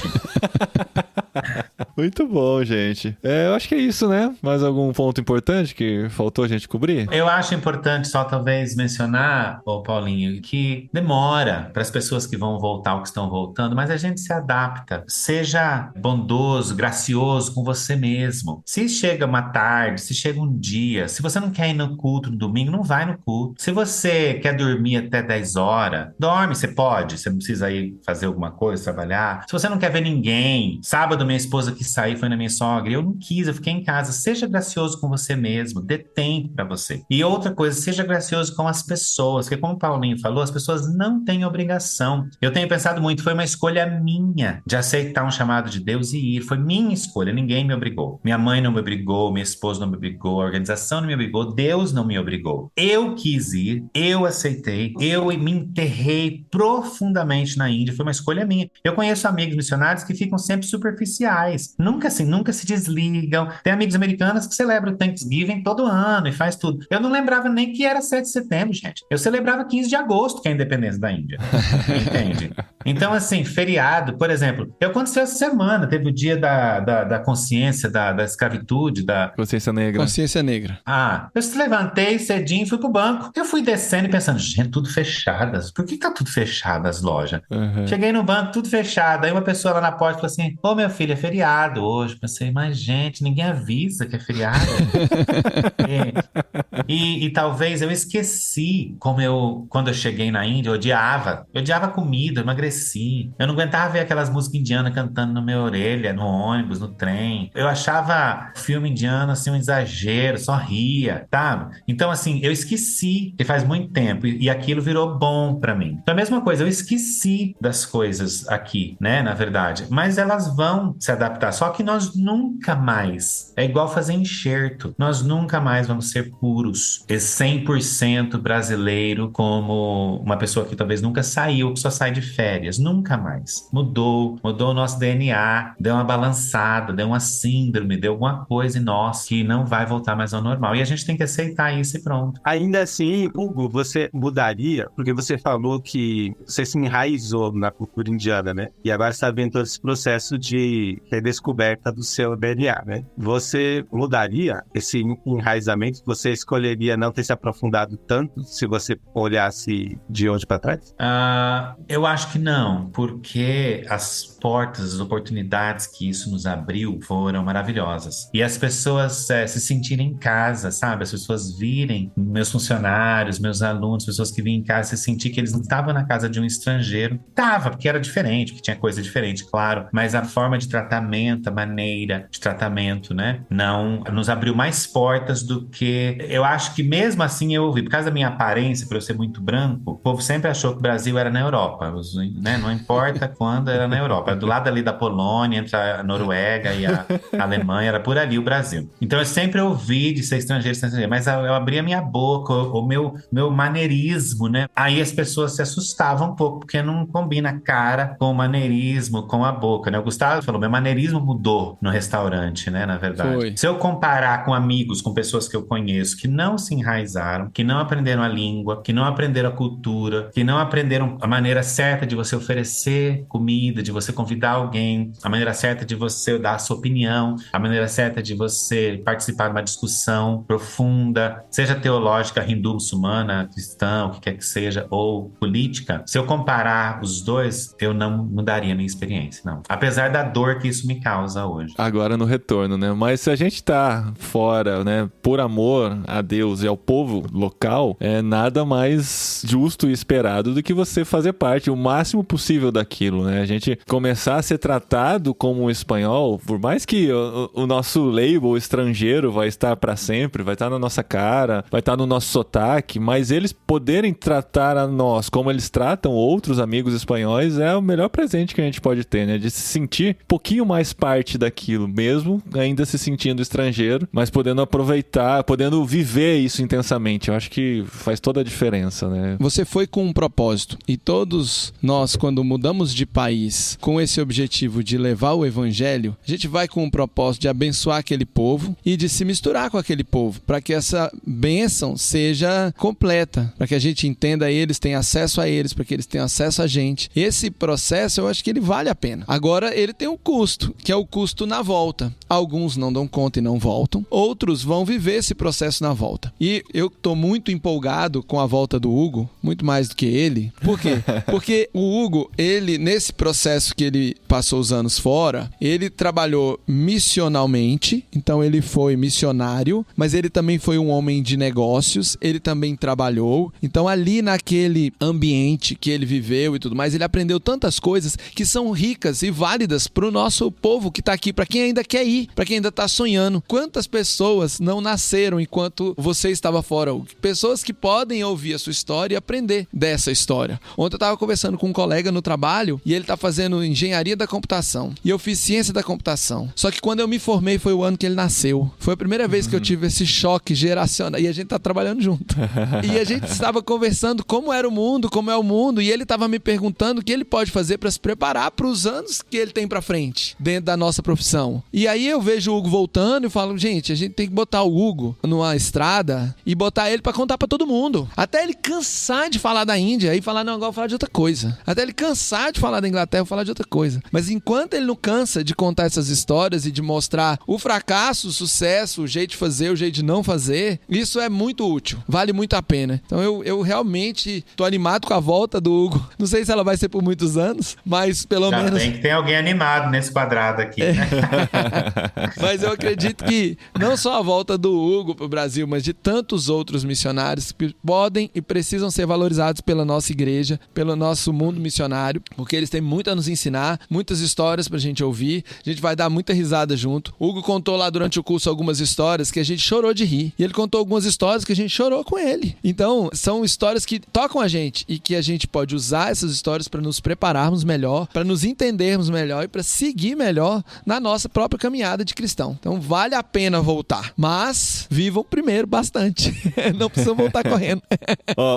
Muito bom, gente. Eu acho que é isso, né? Mais algum ponto importante que faltou a gente cobrir? Eu acho importante só talvez mencionar, Paulinho, que demora para as pessoas que vão voltar ou que estão voltando, mas a gente se adapta. Seja bondoso, gracioso com você mesmo. Se chega uma tarde, se chega um dia, se você não quer ir no culto no domingo, não vai no culto. Se você quer dormir até 10 horas, dorme, você pode. Você não precisa ir fazer alguma coisa, trabalhar. Se você não quer ver ninguém, sábado minha esposa quis sair, foi na minha sogra, eu não quis, eu fiquei em casa. Seja gracioso com você mesmo, dê tempo para você. E outra coisa, seja gracioso com as pessoas, porque como o Paulinho falou, as pessoas não têm obrigação. Eu tenho pensado muito, foi uma escolha minha de aceitar um chamado de Deus e ir. Foi minha escolha, ninguém me obrigou. Minha mãe não me obrigou, minha esposa não me obrigou, a organização não me obrigou, Deus não me obrigou. Eu quis ir, eu aceitei, eu me enterrei profundamente na Índia, foi uma escolha minha. Eu conheço amigos missionários que ficam sempre superficiais, nunca se desligam. Tem amigos americanos que celebram o Thanksgiving todo ano e faz tudo. Eu não lembrava nem que era 7 de setembro, gente. Eu celebrava 15 de agosto, que é a independência da Índia. Entende? Então, assim, feriado, por exemplo, aconteceu essa semana, teve o dia da consciência, da escravitude, da... Consciência negra. Consciência negra. Eu se levantei cedinho e fui pro banco. Eu fui descendo e pensando, gente, tudo fechadas. Por que tá tudo fechado as lojas? Cheguei no banco, tudo fechado. Aí uma pessoa lá na porta falou assim, meu filho, é feriado hoje. Pensei, mas gente, ninguém avisa que é feriado. E talvez eu esqueci quando eu cheguei na Índia, eu odiava comida, eu emagreci. Eu não aguentava ver aquelas músicas indianas cantando na minha orelha, no ônibus, no trem. Eu achava filme indiano, assim, um exagero, só ria, sabe? Então, assim, eu esqueci, que faz muito tempo, e aquilo virou bom pra mim. Então, a mesma coisa, eu esqueci das coisas aqui, né, na verdade. Mas elas vão se adaptar, só que nós nunca mais, é igual fazer enxerto, nós nunca mais vamos ser puros, 100% brasileiro, como uma pessoa que talvez nunca saiu, que só sai de férias. férias, nunca mais. Mudou o nosso DNA, deu uma balançada, deu uma síndrome, deu alguma coisa em nós que não vai voltar mais ao normal. E a gente tem que aceitar isso e pronto. Ainda assim, Hugo, você mudaria, porque você falou que você se enraizou na cultura indiana, né? E agora está vendo todo esse processo de redescoberta do seu DNA, né? Você mudaria esse enraizamento? Você escolheria não ter se aprofundado tanto se você olhasse de hoje para trás? Eu acho que não, porque as portas, as oportunidades que isso nos abriu foram maravilhosas. E as pessoas se sentirem em casa, sabe? As pessoas virem, meus funcionários, meus alunos, pessoas que vinham em casa, se sentir que eles não estavam na casa de um estrangeiro. Tava, porque era diferente, que tinha coisa diferente, claro. Mas a forma de tratamento, a maneira de tratamento, né? Não nos abriu mais portas do que... Eu acho que mesmo assim eu ouvi, por causa da minha aparência, por eu ser muito branco, o povo sempre achou que o Brasil era na Europa, né? Não importa quando, era na Europa. Do lado ali da Polônia, entre a Noruega e a Alemanha, era por ali o Brasil. Então eu sempre ouvi de ser estrangeiro, mas eu abria minha boca, o meu maneirismo, né? Aí as pessoas se assustavam um pouco, porque não combina a cara com o maneirismo, com a boca, né? O Gustavo falou, meu maneirismo mudou no restaurante, né? Na verdade. Foi. Se eu comparar com amigos, com pessoas que eu conheço, que não se enraizaram, que não aprenderam a língua, que não aprenderam a cultura, que não aprenderam a maneira certa de você oferecer comida, de você convidar alguém, a maneira certa de você dar a sua opinião, a maneira certa de você participar de uma discussão profunda, seja teológica, hindu, muçulmana, cristã, o que quer que seja, ou política. Se eu comparar os dois, eu não mudaria a minha experiência, não. Apesar da dor que isso me causa hoje. Agora no retorno, né? Mas se a gente tá fora, né, por amor a Deus e ao povo local, é nada mais justo e esperado do que você fazer parte o máximo possível daquilo, né? A gente começar a ser tratado como um espanhol, por mais que o nosso label estrangeiro vai estar para sempre, vai estar na nossa cara, vai estar no nosso sotaque, mas eles poderem tratar a nós como eles tratam outros amigos espanhóis é o melhor presente que a gente pode ter, né? De se sentir um pouquinho mais parte daquilo, mesmo ainda se sentindo estrangeiro, mas podendo aproveitar, podendo viver isso intensamente. Eu acho que faz toda a diferença, né? Você foi com um propósito, e todos nós, quando mudamos de país com esse objetivo de levar o evangelho, a gente vai com o propósito de abençoar aquele povo e de se misturar com aquele povo, para que essa bênção seja completa, para que a gente entenda eles, tenha acesso a eles, para que eles tenham acesso a gente. Esse processo, eu acho que ele vale a pena. Agora, ele tem um custo, que é o custo na volta. Alguns não dão conta e não voltam, outros vão viver esse processo na volta. E eu estou muito empolgado com a volta do Hugo, muito mais do que ele. Por quê? Porque o Hugo, ele, nesse processo que ele passou os anos fora, ele trabalhou missionalmente, então ele foi missionário, mas ele também foi um homem de negócios, ele também trabalhou. Então ali naquele ambiente que ele viveu e tudo mais, ele aprendeu tantas coisas que são ricas e válidas para o nosso povo que está aqui, para quem ainda quer ir, para quem ainda está sonhando. Quantas pessoas não nasceram enquanto você estava fora, Hugo? Pessoas que podem ouvir a sua história e aprender dessa história. Ontem eu estava conversando com um colega no trabalho e ele está fazendo engenharia da computação e eu fiz ciência da computação. Só que quando eu me formei foi o ano que ele nasceu. Foi a primeira vez que eu tive esse choque geracional e a gente tá trabalhando junto. E a gente estava conversando como era o mundo, como é o mundo, e ele estava me perguntando o que ele pode fazer para se preparar para os anos que ele tem para frente dentro da nossa profissão. E aí eu vejo o Hugo voltando e falo, gente, a gente tem que botar o Hugo numa estrada e botar ele para contar para todo mundo. Até ele cansar de falar da Índia e falar, não, agora eu vou falar de outra coisa. Até ele cansar de falar da Inglaterra, eu vou falar de outra coisa. Mas enquanto ele não cansa de contar essas histórias e de mostrar o fracasso, o sucesso, o jeito de fazer, o jeito de não fazer, isso é muito útil. Vale muito a pena. Então eu realmente tô animado com a volta do Hugo. Não sei se ela vai ser por muitos anos, mas pelo menos... Já tem que ter alguém animado nesse quadrado aqui, né? Mas eu acredito que não só a volta do Hugo pro Brasil, mas de tantos outros missionários que podem e precisam ser valorizados pela nossa igreja, pelo nosso mundo missionário, porque eles têm muito a nos ensinar, muitas histórias pra gente ouvir, a gente vai dar muita risada junto. O Hugo contou lá durante o curso algumas histórias que a gente chorou de rir, e ele contou algumas histórias que a gente chorou com ele. Então, são histórias que tocam a gente e que a gente pode usar essas histórias para nos prepararmos melhor, para nos entendermos melhor e para seguir melhor na nossa própria caminhada de cristão. Então, vale a pena voltar, mas vivam primeiro bastante. Não precisam voltar correndo.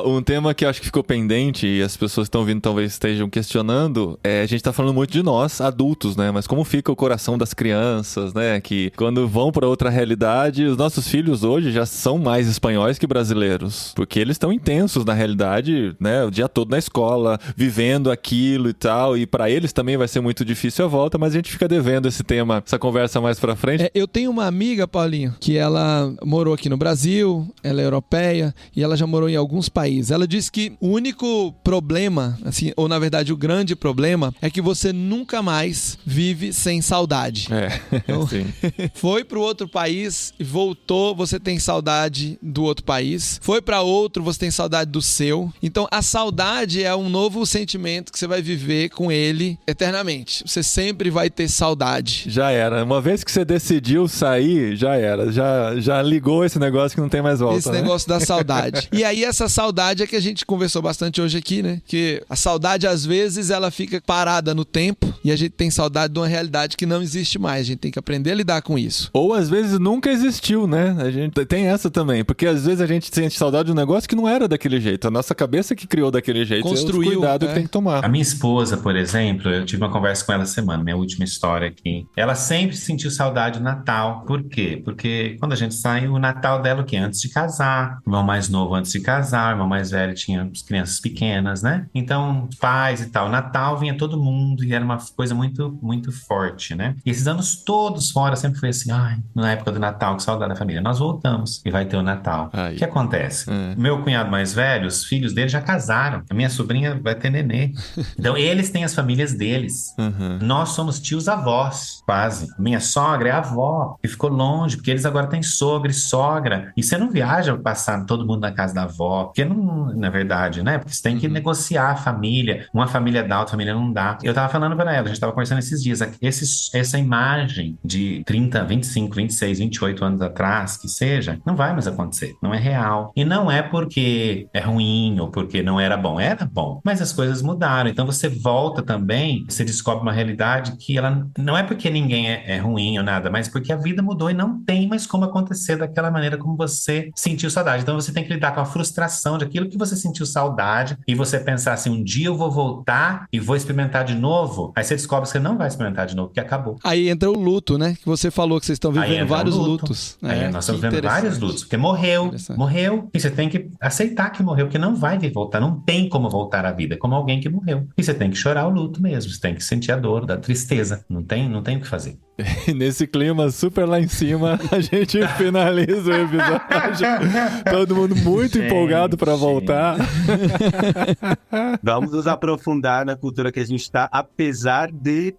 Um tema que eu acho que ficou pendente e as pessoas estão vindo talvez estejam questionando, a gente tá falando muito de nós, adultos, né? Mas como fica o coração das crianças, né? Que quando vão pra outra realidade, os nossos filhos hoje já são mais espanhóis que brasileiros. Porque eles estão intensos na realidade, né? O dia todo na escola, vivendo aquilo e tal. E pra eles também vai ser muito difícil a volta, mas a gente fica devendo esse tema, essa conversa mais pra frente. Eu tenho uma amiga, Paulinho, que ela morou aqui no Brasil, ela é europeia e ela já morou em alguns países. Ela disse que o único problema, assim, ou na verdade o grande problema, é que você nunca mais vive sem saudade. Então, sim. Foi pro outro país e voltou, você tem saudade do outro país. Foi pra outro, você tem saudade do seu. Então a saudade é um novo sentimento que você vai viver com ele eternamente. Você sempre vai ter saudade. Já era. Uma vez que você decidiu sair, já era. Já ligou esse negócio que não tem mais volta. Esse negócio da saudade. E aí essa saudade é que a gente conversou bastante hoje aqui, né? Que a saudade, às vezes, ela fica parada no tempo e a gente tem saudade de uma realidade que não existe mais. A gente tem que aprender a lidar com isso. Ou, às vezes, nunca existiu, né? A gente tem essa também. Porque, às vezes, a gente sente saudade de um negócio que não era daquele jeito. A nossa cabeça que criou daquele jeito. Construiu. É o cuidado que tem que tomar. A minha esposa, por exemplo, eu tive uma conversa com ela essa semana, minha última história aqui. Ela sempre sentiu saudade do Natal. Por quê? Porque quando a gente saiu, o Natal dela, o quê? Antes de casar. O irmão mais novo antes de casar, o irmão mais velho tinha crianças pequenas, né? Então, pais e tal. Natal vinha todo mundo e era uma coisa muito, muito forte, né? E esses anos todos fora sempre foi assim, ai, na época do Natal, que saudade da família. Nós voltamos e vai ter o Natal. O que acontece? Meu cunhado mais velho, os filhos dele já casaram. A minha sobrinha vai ter nenê. Então, eles têm as famílias deles. Nós somos tios-avós, quase. Minha sogra é avó, que ficou longe, porque eles agora têm sogra e sogra. E você não viaja passar todo mundo na casa da avó, porque não, na verdade, né? Porque você tem que negociar a família. Uma família dá, outra família não dá. Eu tava falando pra ela, a gente tava conversando esses dias, essa imagem de 30, 25, 26, 28 anos atrás, que seja, não vai mais acontecer. Não é real. E não é porque é ruim ou porque não era bom. Era bom, mas as coisas mudaram. Então você volta também, você descobre uma realidade que ela não é porque ninguém é ruim ou nada, mas porque a vida mudou e não tem mais como acontecer daquela maneira como você sentiu saudade. Então você tem que lidar com a frustração daquilo que você sentiu saudade e você pensar assim, um dia eu vou voltar e vou experimentar de novo. Aí você descobre que você não vai experimentar de novo, porque acabou. Aí entra o luto, né? Que você falou que vocês estão vivendo vários lutos. Aí nós estamos vivendo vários lutos, porque morreu. E você tem que aceitar que morreu, porque não vai voltar, não tem como voltar à vida, como alguém que morreu. E você tem que chorar o luto mesmo, você tem que sentir a dor, da tristeza. Não tem o que fazer. Nesse clima super lá em cima, a gente finaliza o episódio. Todo mundo muito empolgado para voltar. Vamos nos aprofundar na cultura que a gente está, apesar de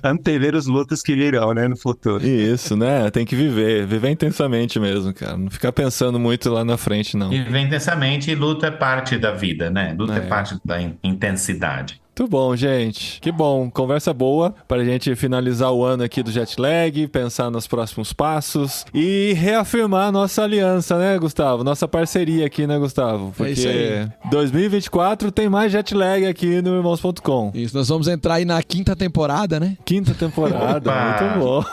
antever os lutos que virão, né, no futuro. Isso, né? Tem que viver intensamente mesmo, cara. Não ficar pensando muito lá na frente, não. Viver intensamente, e luto é parte da vida, né? Luto é parte da intensidade. Muito bom, gente. Que bom. Conversa boa pra gente finalizar o ano aqui do Jetlag, pensar nos próximos passos e reafirmar nossa aliança, né, Gustavo? Nossa parceria aqui, né, Gustavo? Porque 2024 tem mais Jetlag aqui no Irmãos.com. Isso, nós vamos entrar aí na 5ª temporada, né? 5ª temporada, muito bom.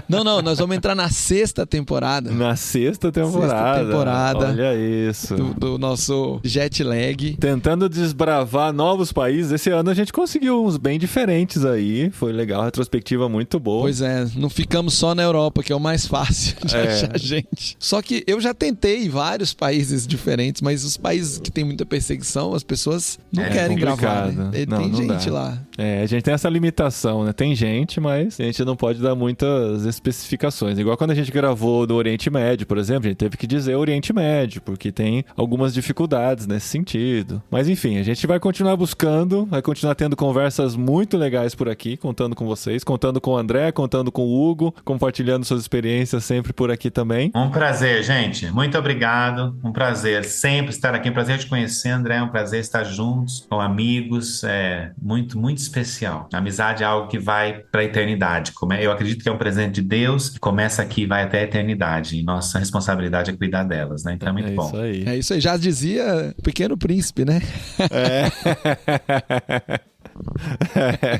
Não, nós vamos entrar na 6ª temporada. Na 6ª temporada. 6ª temporada. Olha isso. Do nosso Jetlag. Tentando desbravar novos países. Esse ano a gente conseguiu uns bem diferentes aí. Foi legal, retrospectiva muito boa. Pois é, não ficamos só na Europa, que é o mais fácil de achar gente. Só que eu já tentei vários países diferentes, mas os países que tem muita perseguição, as pessoas não querem gravar, né? Tem gente lá. A gente tem essa limitação, né? Tem gente, mas a gente não pode dar muitas especificações. Igual quando a gente gravou do Oriente Médio, por exemplo, a gente teve que dizer Oriente Médio, porque tem algumas dificuldades nesse sentido. Mas enfim, a gente vai continuar buscando, vai continuar tendo conversas muito legais por aqui, contando com vocês, contando com o André, contando com o Hugo, compartilhando suas experiências sempre por aqui também. Um prazer, gente. Muito obrigado. Um prazer sempre estar aqui. Um prazer te conhecer, André. Um prazer estar juntos com amigos. É muito, muito especial. A amizade é algo que vai para a eternidade. Eu acredito que é um presente de Deus, que começa aqui e vai até a eternidade. E nossa responsabilidade é cuidar delas, né? Então é muito bom. Isso aí. É isso aí. Já dizia Pequeno Príncipe, né?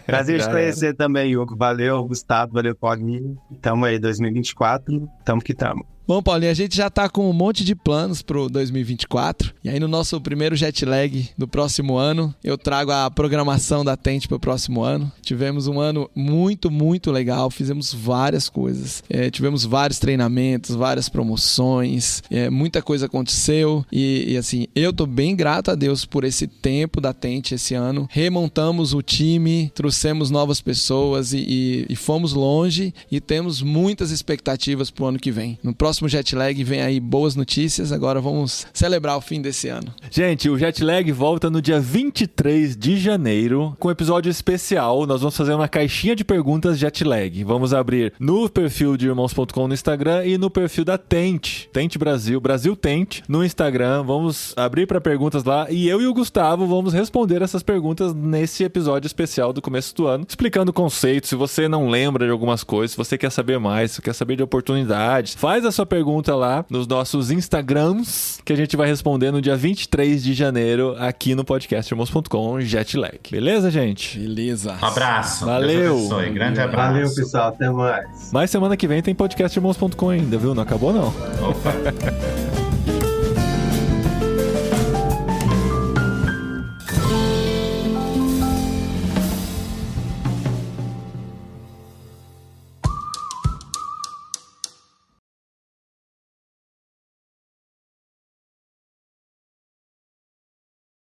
Prazer te conhecer também, Hugo. Valeu, Gustavo. Valeu, Paulinho. Tamo aí, 2024. Tamo que tamo. Bom, Paulinho, a gente já tá com um monte de planos pro 2024. E aí no nosso primeiro jet lag do próximo ano, eu trago a programação da Tente pro próximo ano. Tivemos um ano muito, muito legal. Fizemos várias coisas. Tivemos vários treinamentos, várias promoções. Muita coisa aconteceu. E assim, eu tô bem grato a Deus por esse tempo da Tente esse ano. Remontamos o time, trouxemos novas pessoas e fomos longe. E temos muitas expectativas pro ano que vem. No próximo jet lag vem aí boas notícias. Agora vamos celebrar o fim desse ano. Gente, o jet lag volta no dia 23 de janeiro com um episódio especial. Nós vamos fazer uma caixinha de perguntas jet lag. Vamos abrir no perfil de irmãos.com no Instagram e no perfil da Tente Brasil, Brasil Tente, no Instagram. Vamos abrir para perguntas lá e eu e o Gustavo vamos responder essas perguntas nesse episódio especial do começo do ano, explicando conceitos. Se você não lembra de algumas coisas, se você quer saber mais, se quer saber de oportunidades, faz a sua pergunta lá nos nossos Instagrams, que a gente vai responder no dia 23 de janeiro aqui no podcast irmãos.com Jetlag. Beleza, gente? Beleza. Um abraço. Valeu. Grande abraço. Valeu, pessoal. Até mais. Mas semana que vem tem podcast irmãos.com ainda, viu? Não acabou, não. Opa.